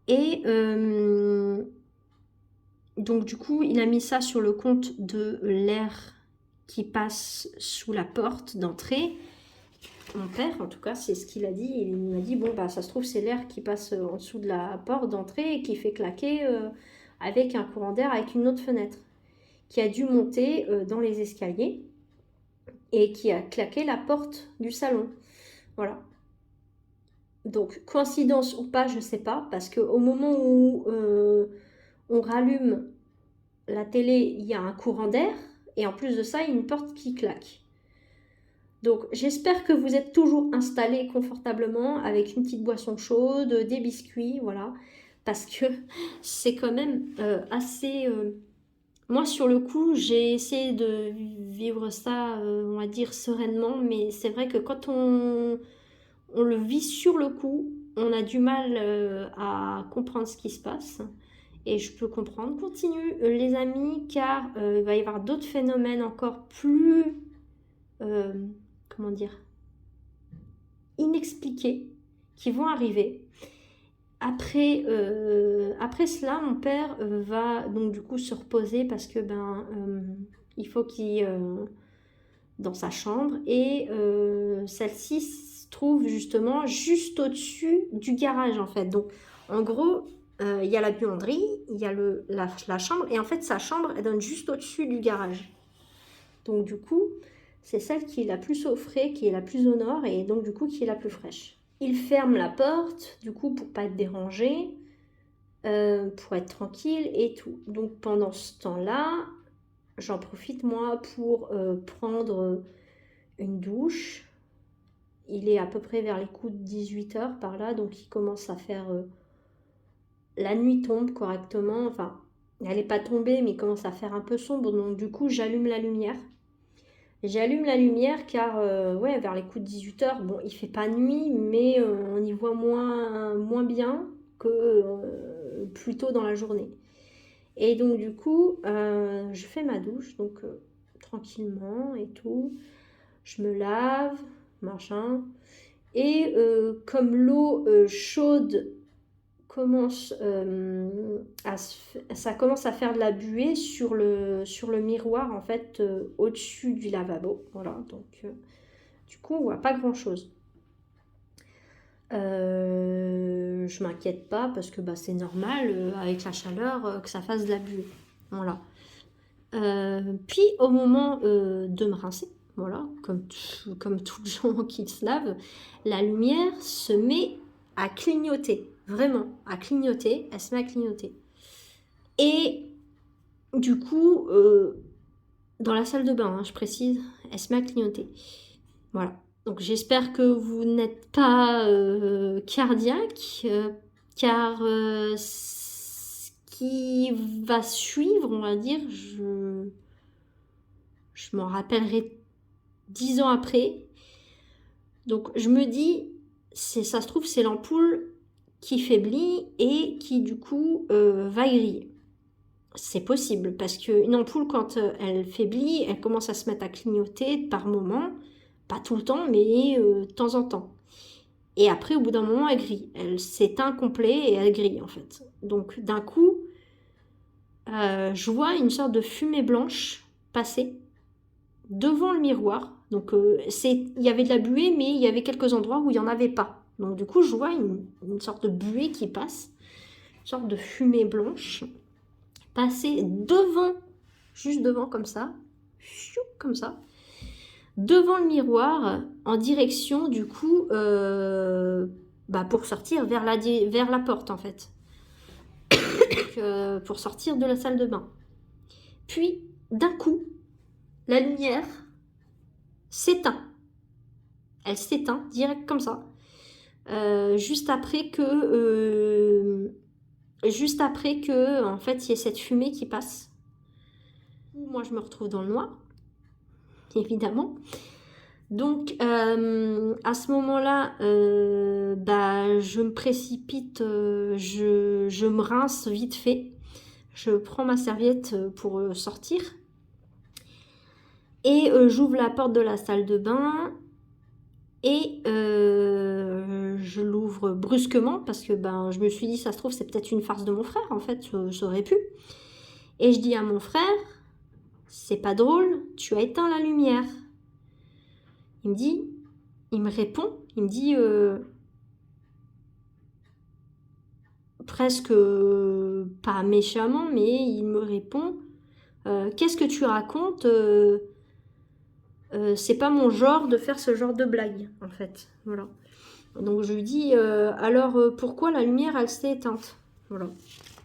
Et donc du coup, il a mis ça sur le compte de l'air qui passe sous la porte d'entrée. Mon père, en tout cas, c'est ce qu'il a dit. Il m'a dit, bon, bah, ça se trouve, c'est l'air qui passe en dessous de la porte d'entrée et qui fait claquer avec un courant d'air avec une autre fenêtre qui a dû monter dans les escaliers et qui a claqué la porte du salon. Voilà. Donc, coïncidence ou pas, je sais pas, parce qu'au moment où on rallume la télé, il y a un courant d'air, et en plus de ça, il y a une porte qui claque. Donc, j'espère que vous êtes toujours installés confortablement avec une petite boisson chaude, des biscuits, voilà, parce que c'est quand même assez... Moi, sur le coup, j'ai essayé de vivre ça, on va dire, sereinement, mais c'est vrai que quand on le vit sur le coup, on a du mal à comprendre ce qui se passe. Et je peux comprendre. Continue, les amis, car il va y avoir d'autres phénomènes encore plus, euh, comment dire, inexpliqués qui vont arriver. Après cela, mon père va donc du coup se reposer parce que il faut qu'il dans sa chambre et celle-ci se trouve justement juste au-dessus du garage en fait. Donc en gros, il y a la buanderie, il y a la chambre et en fait sa chambre elle donne juste au-dessus du garage. Donc du coup, c'est celle qui est la plus au frais, qui est la plus au nord et donc du coup qui est la plus fraîche. Il ferme la porte, du coup, pour pas être dérangé, pour être tranquille et tout. Donc pendant ce temps-là, j'en profite moi pour prendre une douche. Il est à peu près vers les coups de 18 h par là, donc il commence à faire... la nuit tombe correctement, enfin, elle n'est pas tombée, mais il commence à faire un peu sombre, donc du coup, j'allume la lumière. J'allume la lumière car, ouais, vers les coups de 18 h, bon, il fait pas nuit, mais on y voit moins bien que plus tôt dans la journée. Et donc, du coup, je fais ma douche, donc tranquillement et tout. Je me lave, machin. Et comme l'eau chaude commence ça commence à faire de la buée sur le miroir en fait au-dessus du lavabo, voilà, donc du coup on voit pas grand chose. Je m'inquiète pas parce que c'est normal avec la chaleur que ça fasse de la buée, voilà. Puis au moment de me rincer, voilà, comme tous les gens qui se lavent, la lumière se met à clignoter, vraiment, à clignoter, elle se met à clignoter. Et du coup, dans la salle de bain, je précise, elle se met à clignoter. Voilà. Donc j'espère que vous n'êtes pas cardiaque, car ce qui va suivre, on va dire, je m'en rappellerai 10 ans après. Donc je me dis, ça se trouve, c'est l'ampoule qui faiblit et qui du coup va griller. C'est possible parce qu'une ampoule, quand elle faiblit, elle commence à se mettre à clignoter par moment, pas tout le temps, mais de temps en temps. Et après, au bout d'un moment, elle grille. Elle s'éteint complet et elle grille en fait. Donc d'un coup, je vois une sorte de fumée blanche passer devant le miroir. Donc il y avait de la buée, mais il y avait quelques endroits où il n'y en avait pas. Donc du coup, je vois une sorte de buée qui passe, une sorte de fumée blanche passer devant, juste devant comme ça, devant le miroir, en direction du coup, pour sortir vers la porte en fait, donc, pour sortir de la salle de bain. Puis d'un coup, la lumière s'éteint. Elle s'éteint direct comme ça. Juste après que en fait il y ait cette fumée qui passe. Moi je me retrouve dans le noir, évidemment. Donc à ce moment-là, je me précipite, je me rince vite fait. Je prends ma serviette pour sortir. Et j'ouvre la porte de la salle de bain. Et je l'ouvre brusquement parce que je me suis dit, ça se trouve, c'est peut-être une farce de mon frère, en fait, ça aurait pu. Et je dis à mon frère, c'est pas drôle, tu as éteint la lumière. Il me répond, il me dit presque pas méchamment, mais il me répond, qu'est-ce que tu racontes c'est pas mon genre de faire ce genre de blague, en fait, voilà. Donc je lui dis, alors pourquoi la lumière elle s'est éteinte? Voilà.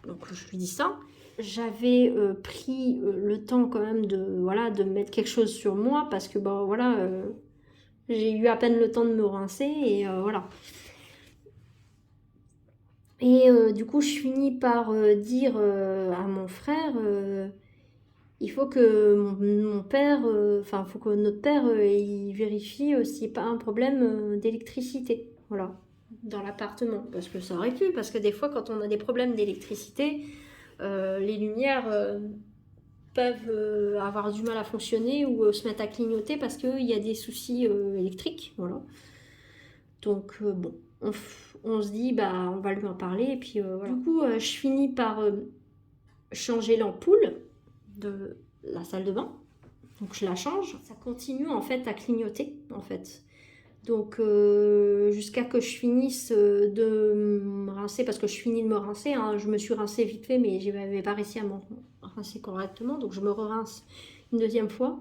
Donc je lui dis ça. J'avais pris le temps quand même de, voilà, de mettre quelque chose sur moi parce que bah, voilà, j'ai eu à peine le temps de me rincer et voilà. Et du coup, je finis par dire à mon frère, il faut que mon père, enfin, il faut que notre père, il vérifie s'il n'y a pas un problème d'électricité, voilà, dans l'appartement. Parce que ça aurait pu, parce que des fois, quand on a des problèmes d'électricité, les lumières peuvent avoir du mal à fonctionner ou se mettre à clignoter parce qu'il y a des soucis électriques, voilà. Donc bon, on se dit, bah, on va lui en parler et puis voilà. Du coup, je finis par changer l'ampoule de la salle de bain. Donc je la change. Ça continue en fait à clignoter en fait. Donc jusqu'à que je finisse de me rincer, parce que je finis de me rincer, hein. Je me suis rincée vite fait, mais je n'avais pas réussi à me rincer correctement, donc je me rince une deuxième fois.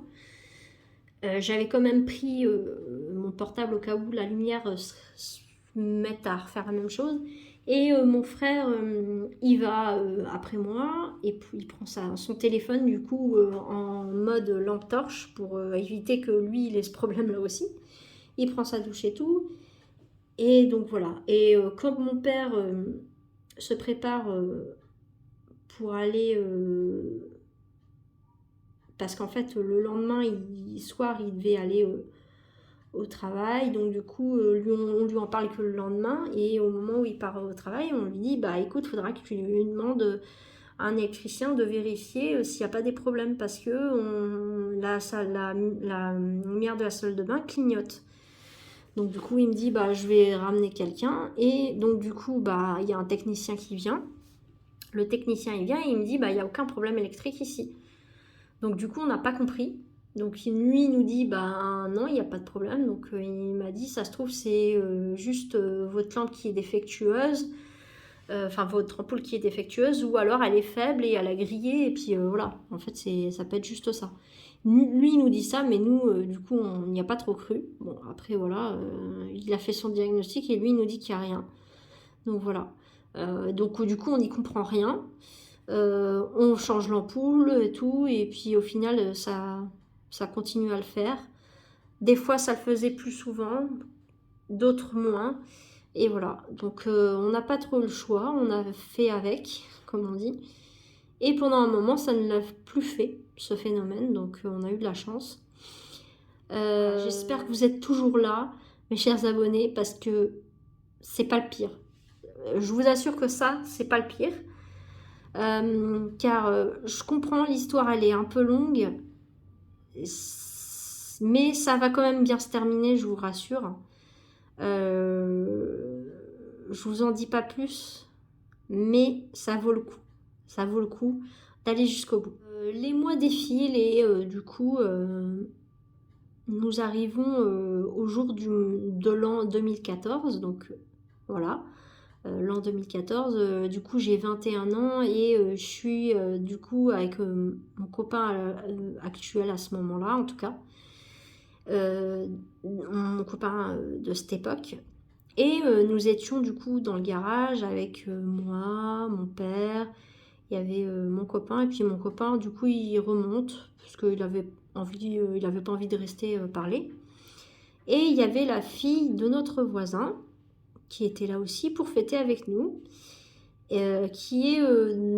J'avais quand même pris mon portable au cas où la lumière se mette à refaire la même chose. Et mon frère, il va après moi et puis il prend son téléphone du coup en mode lampe torche pour éviter que lui il ait ce problème là aussi. Il prend sa douche et tout. Et donc voilà. Et quand mon père se prépare pour aller parce qu'en fait le lendemain soir il devait aller au travail, donc du coup on lui en parle que le lendemain, et au moment où il part au travail on lui dit bah écoute, faudra que tu lui demandes à un électricien de vérifier s'il n'y a pas des problèmes parce que la lumière de la salle de bain clignote. Donc du coup il me dit bah je vais ramener quelqu'un, et donc du coup bah il y a un technicien qui vient. Le technicien il vient et il me dit bah il n'y a aucun problème électrique ici. Donc du coup on n'a pas compris. Donc lui il nous dit bah non, il n'y a pas de problème. Donc il m'a dit ça se trouve c'est juste votre lampe qui est défectueuse, enfin votre ampoule qui est défectueuse, ou alors elle est faible et elle a grillé et puis voilà, en fait ça peut être juste ça. Lui il nous dit ça, mais nous du coup on n'y a pas trop cru. Bon après voilà, il a fait son diagnostic et lui il nous dit qu'il n'y a rien. Donc voilà. Donc du coup on n'y comprend rien. On change l'ampoule et tout, et puis au final ça continue à le faire. Des fois ça le faisait plus souvent, d'autres moins, et voilà. Donc on n'a pas trop le choix, on a fait avec, comme on dit. Et pendant un moment ça ne l'a plus fait, ce phénomène, donc on a eu de la chance. J'espère que vous êtes toujours là, mes chers abonnés, parce que c'est pas le pire. Je vous assure que ça, c'est pas le pire. Car je comprends, l'histoire elle est un peu longue, mais ça va quand même bien se terminer, je vous rassure. Je vous en dis pas plus, mais ça vaut le coup. Ça vaut le coup d'aller jusqu'au bout. Les mois défilent et du coup, nous arrivons au jour de l'an 2014, donc voilà. L'an 2014, du coup j'ai 21 ans et je suis du coup avec mon copain actuel à ce moment-là, en tout cas, mon copain de cette époque. Et nous étions du coup dans le garage avec moi, mon père, il y avait mon copain, et puis mon copain du coup il remonte parce qu'il avait envie, il avait pas envie de rester parler. Et il y avait la fille de notre voisin qui était là aussi pour fêter avec nous, qui est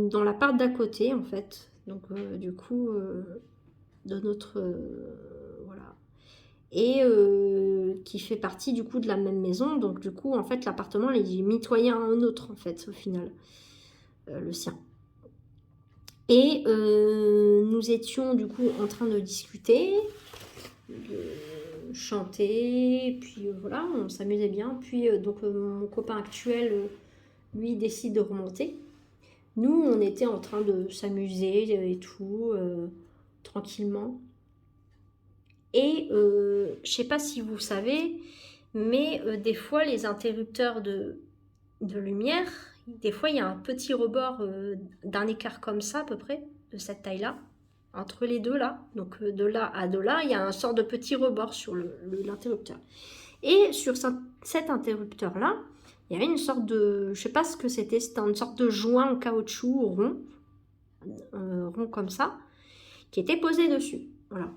dans l'appart d'à côté en fait. Donc du coup, de notre... voilà. Et qui fait partie du coup de la même maison. Donc du coup, en fait, l'appartement il est mitoyen à un autre en fait, au final, le sien. Et nous étions du coup en train de discuter, de chanter, puis voilà, on s'amusait bien. Puis donc mon copain actuel, lui, décide de remonter. Nous, on était en train de s'amuser et tout, tranquillement. Et je sais pas si vous savez, mais des fois, les interrupteurs de lumière, des fois, il y a un petit rebord d'un écart comme ça, à peu près, de cette taille-là, entre les deux là. Donc de là à de là, il y a un sort de petit rebord sur l'interrupteur. Et sur cet interrupteur-là, il y avait une sorte de, je sais pas ce que c'était une sorte de joint en caoutchouc rond, rond comme ça, qui était posé dessus. Voilà.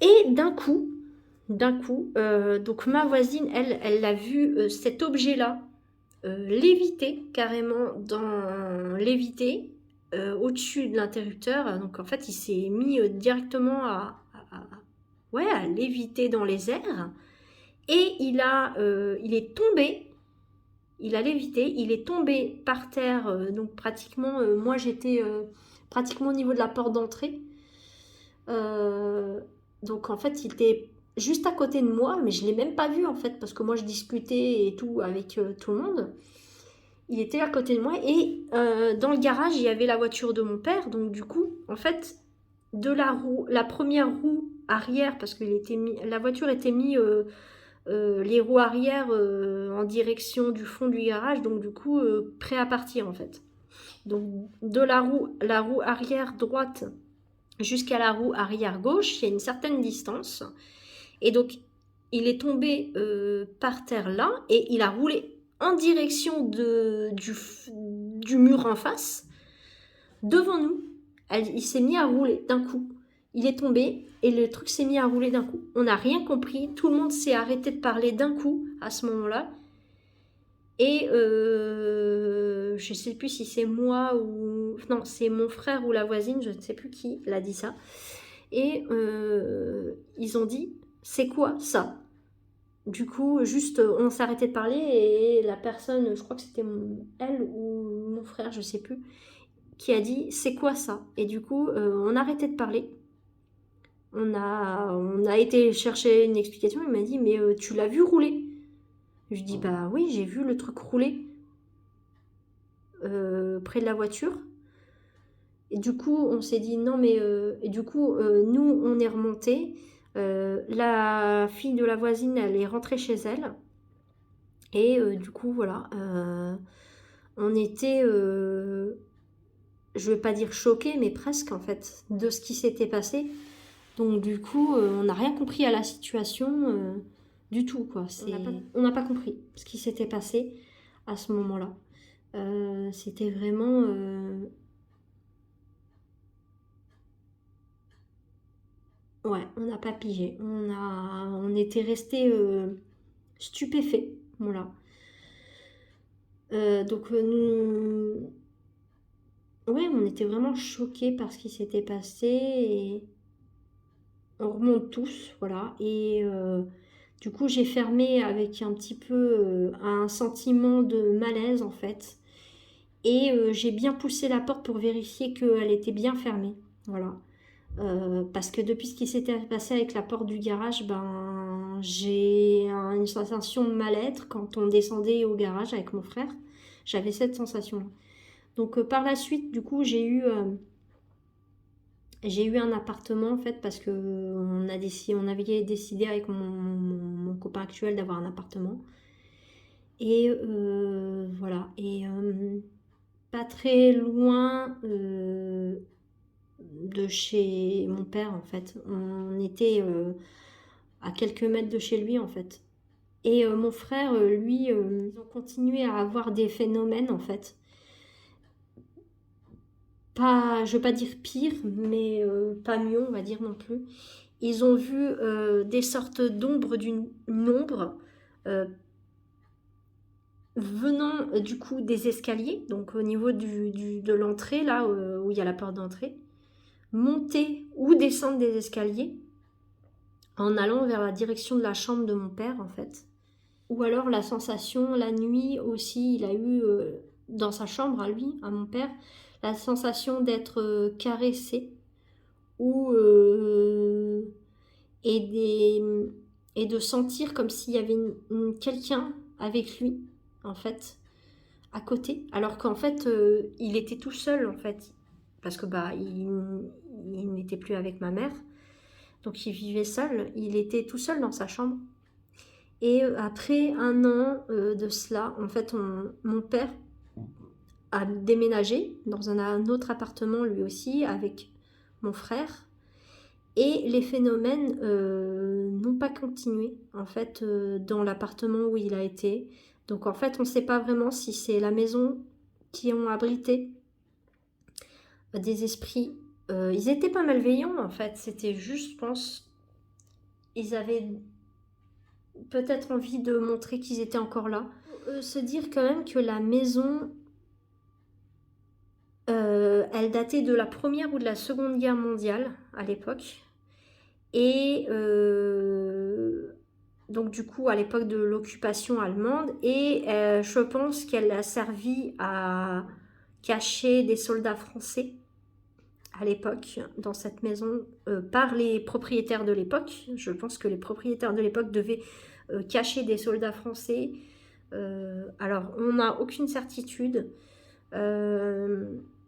Et d'un coup, donc ma voisine, elle a vu cet objet-là léviter carrément léviter au-dessus de l'interrupteur. Donc en fait, il s'est mis directement ouais, à léviter dans les airs. Et il est tombé. Il a lévité, il est tombé par terre, donc pratiquement, moi j'étais pratiquement au niveau de la porte d'entrée. Donc en fait, il était juste à côté de moi, mais je ne l'ai même pas vu en fait, parce que moi je discutais et tout avec tout le monde. Il était à côté de moi et dans le garage, il y avait la voiture de mon père. Donc du coup, en fait, de la première roue arrière, parce que la voiture était mise les roues arrière en direction du fond du garage, donc du coup, prêt à partir en fait. Donc de la roue arrière droite jusqu'à la roue arrière gauche, il y a une certaine distance. Et donc, il est tombé par terre là et il a roulé en direction du mur en face, devant nous. Il s'est mis à rouler d'un coup. Il est tombé et le truc s'est mis à rouler d'un coup. On n'a rien compris. Tout le monde s'est arrêté de parler d'un coup à ce moment-là. Et je ne sais plus si c'est moi ou... Non, c'est mon frère ou la voisine, je ne sais plus qui l'a dit ça. Et ils ont dit, c'est quoi ça? Du coup, juste, on s'est arrêté de parler et la personne, je crois que c'était elle ou mon frère, je sais plus, qui a dit, c'est quoi ça? Et du coup, on a arrêté de parler. On a été chercher une explication. Il m'a dit, mais tu l'as vu rouler? Je dis, bah oui, j'ai vu le truc rouler près de la voiture. Et du coup, on s'est dit, non, mais... et du coup, nous, on est remonté. La fille de la voisine, elle est rentrée chez elle. Et du coup, voilà. On était... je ne vais pas dire choqués, mais presque, en fait, de ce qui s'était passé. Donc, du coup, on n'a rien compris à la situation du tout, quoi. On n'a pas compris ce qui s'était passé à ce moment-là. C'était vraiment... Ouais, on n'a pas pigé. On était restés stupéfaits. Voilà. Donc, ouais, on était vraiment choqués par ce qui s'était passé. Et on remonte tous, voilà. Et du coup, j'ai fermé avec un petit peu un sentiment de malaise, en fait. Et j'ai bien poussé la porte pour vérifier qu'elle était bien fermée. Voilà. Parce que depuis ce qui s'était passé avec la porte du garage, ben, j'ai une sensation de mal-être quand on descendait au garage avec mon frère. J'avais cette sensation-là. Donc par la suite, du coup, j'ai eu un appartement en fait parce que on avait décidé avec mon copain actuel d'avoir un appartement. Et voilà. Et pas très loin de chez mon père en fait. On était à quelques mètres de chez lui en fait. Et mon frère, lui, ils ont continué à avoir des phénomènes en fait. Pas, je veux pas dire pire, mais pas mieux on va dire non plus. Ils ont vu des sortes d'ombres d'une ombre euh, venant du coup des escaliers, donc au niveau de l'entrée là où il y a la porte d'entrée, monter ou descendre des escaliers en allant vers la direction de la chambre de mon père en fait. Ou alors la sensation, la nuit aussi, il a eu dans sa chambre à lui, à mon père, la sensation d'être caressé ou et, des, et de sentir comme s'il y avait quelqu'un avec lui en fait à côté, alors qu'en fait il était tout seul en fait parce que bah il n'était plus avec ma mère, donc il vivait seul, il était tout seul dans sa chambre. Et après un an de cela, en fait, mon père a déménagé dans un autre appartement lui aussi avec mon frère. Et les phénomènes n'ont pas continué, en fait, dans l'appartement où il a été. Donc, en fait, on ne sait pas vraiment si c'est la maison qui ont abrité des esprits. Ils étaient pas malveillants, en fait. C'était juste, je pense, ils avaient peut-être envie de montrer qu'ils étaient encore là. Se dire quand même que la maison, elle datait de la Première ou de la Seconde Guerre mondiale à l'époque. Et donc du coup à l'époque de l'occupation allemande. Et je pense qu'elle a servi à cacher des soldats français à l'époque dans cette maison par les propriétaires de l'époque. Je pense que les propriétaires de l'époque devaient cacher des soldats français. Alors on n'a aucune certitude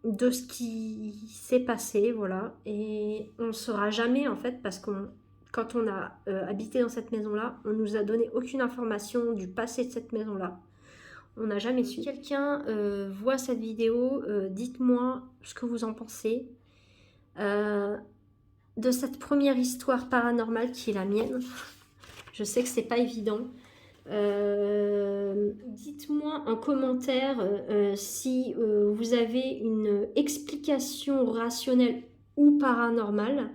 de ce qui s'est passé, voilà, et on ne saura jamais en fait parce qu'on quand on a habité dans cette maison-là, on nous a donné aucune information du passé de cette maison-là. On n'a jamais su. Si quelqu'un voit cette vidéo, dites-moi ce que vous en pensez de cette première histoire paranormale qui est la mienne. Je sais que c'est pas évident. Dites-moi en commentaire si vous avez une explication rationnelle ou paranormale.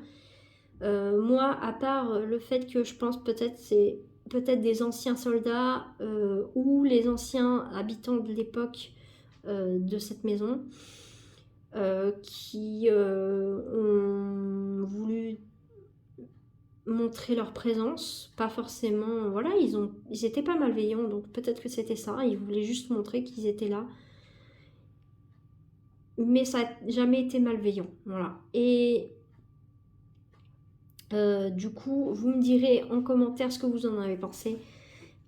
Moi, à part le fait que je pense peut-être c'est peut-être des anciens soldats ou les anciens habitants de l'époque de cette maison qui ont voulu montrer leur présence, pas forcément, voilà, ils étaient pas malveillants, donc peut-être que c'était ça, ils voulaient juste montrer qu'ils étaient là, mais ça n'a jamais été malveillant, voilà. Et du coup, vous me direz en commentaire ce que vous en avez pensé.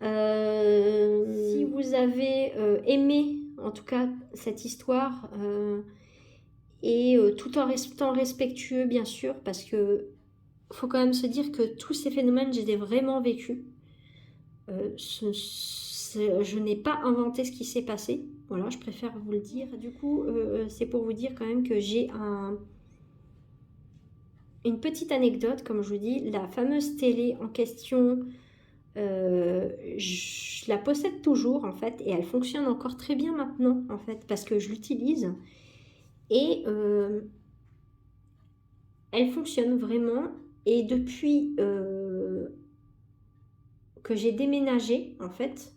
Si vous avez aimé, en tout cas, cette histoire, et tout en restant respectueux, bien sûr, parce que faut quand même se dire que tous ces phénomènes, je les ai vraiment vécus. Je n'ai pas inventé ce qui s'est passé. Voilà, je préfère vous le dire. Du coup, c'est pour vous dire quand même que j'ai une petite anecdote, comme je vous dis. La fameuse télé en question, je la possède toujours, en fait, et elle fonctionne encore très bien maintenant, en fait, parce que je l'utilise. Et elle fonctionne vraiment. Et depuis que j'ai déménagé, en fait,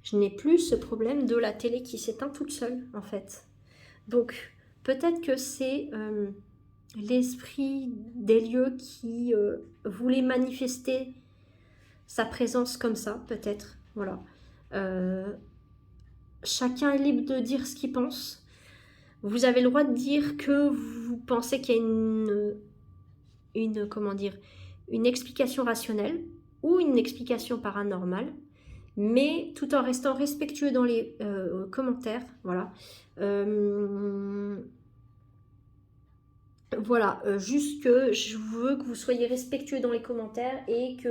je n'ai plus ce problème de la télé qui s'éteint toute seule, en fait. Donc, peut-être que c'est l'esprit des lieux qui voulait manifester sa présence comme ça, peut-être. Voilà. Chacun est libre de dire ce qu'il pense. Vous avez le droit de dire que vous pensez qu'il y a comment dire, une explication rationnelle ou une explication paranormale, mais tout en restant respectueux dans les commentaires, voilà. Voilà, juste que je veux que vous soyez respectueux dans les commentaires et que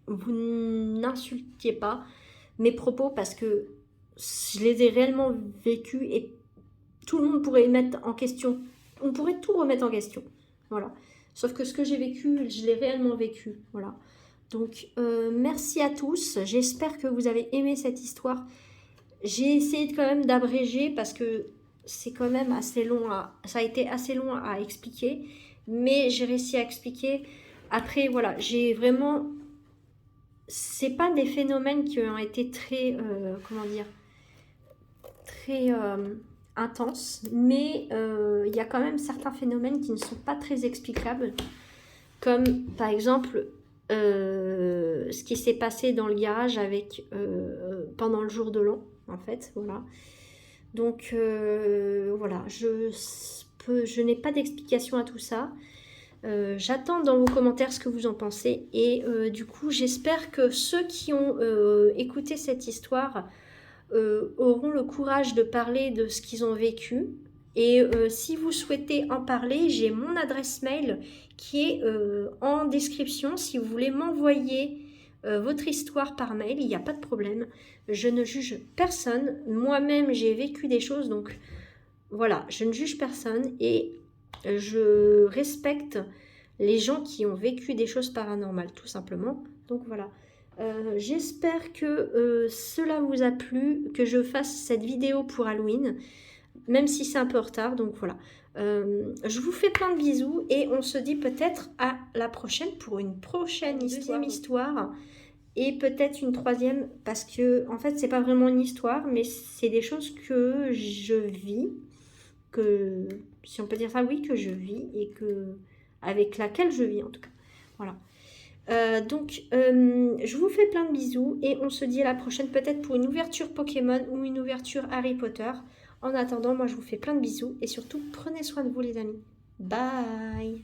vous n'insultiez pas mes propos parce que je les ai réellement vécus et tout le monde pourrait mettre en question. On pourrait tout remettre en question, voilà. Sauf que ce que j'ai vécu, je l'ai réellement vécu, voilà. Donc, merci à tous. J'espère que vous avez aimé cette histoire. J'ai essayé quand même d'abréger parce que c'est quand même assez long ça a été assez long à expliquer, mais j'ai réussi à expliquer. Après, voilà, j'ai vraiment... C'est pas des phénomènes qui ont été très, comment dire, très intenses, mais il y a quand même certains phénomènes qui ne sont pas très explicables, comme par exemple ce qui s'est passé dans le garage avec pendant le jour de l'an, en fait, voilà. Donc voilà, je n'ai pas d'explication à tout ça. J'attends dans vos commentaires ce que vous en pensez et du coup j'espère que ceux qui ont écouté cette histoire auront le courage de parler de ce qu'ils ont vécu. Et si vous souhaitez en parler, j'ai mon adresse mail qui est en description. Si vous voulez m'envoyer votre histoire par mail, il n'y a pas de problème. Je ne juge personne. Moi-même, j'ai vécu des choses, donc voilà, je ne juge personne et je respecte les gens qui ont vécu des choses paranormales, tout simplement. Donc voilà. J'espère que cela vous a plu, que je fasse cette vidéo pour Halloween, même si c'est un peu en retard, donc voilà. Je vous fais plein de bisous et on se dit peut-être à la prochaine pour une prochaine deuxième histoire et peut-être une troisième parce que en fait c'est pas vraiment une histoire mais c'est des choses que je vis, que si on peut dire ça, oui, que je vis et que avec laquelle je vis en tout cas. Voilà. Donc, je vous fais plein de bisous et on se dit à la prochaine peut-être pour une ouverture Pokémon ou une ouverture Harry Potter. En attendant, moi je vous fais plein de bisous et surtout prenez soin de vous les amis. Bye.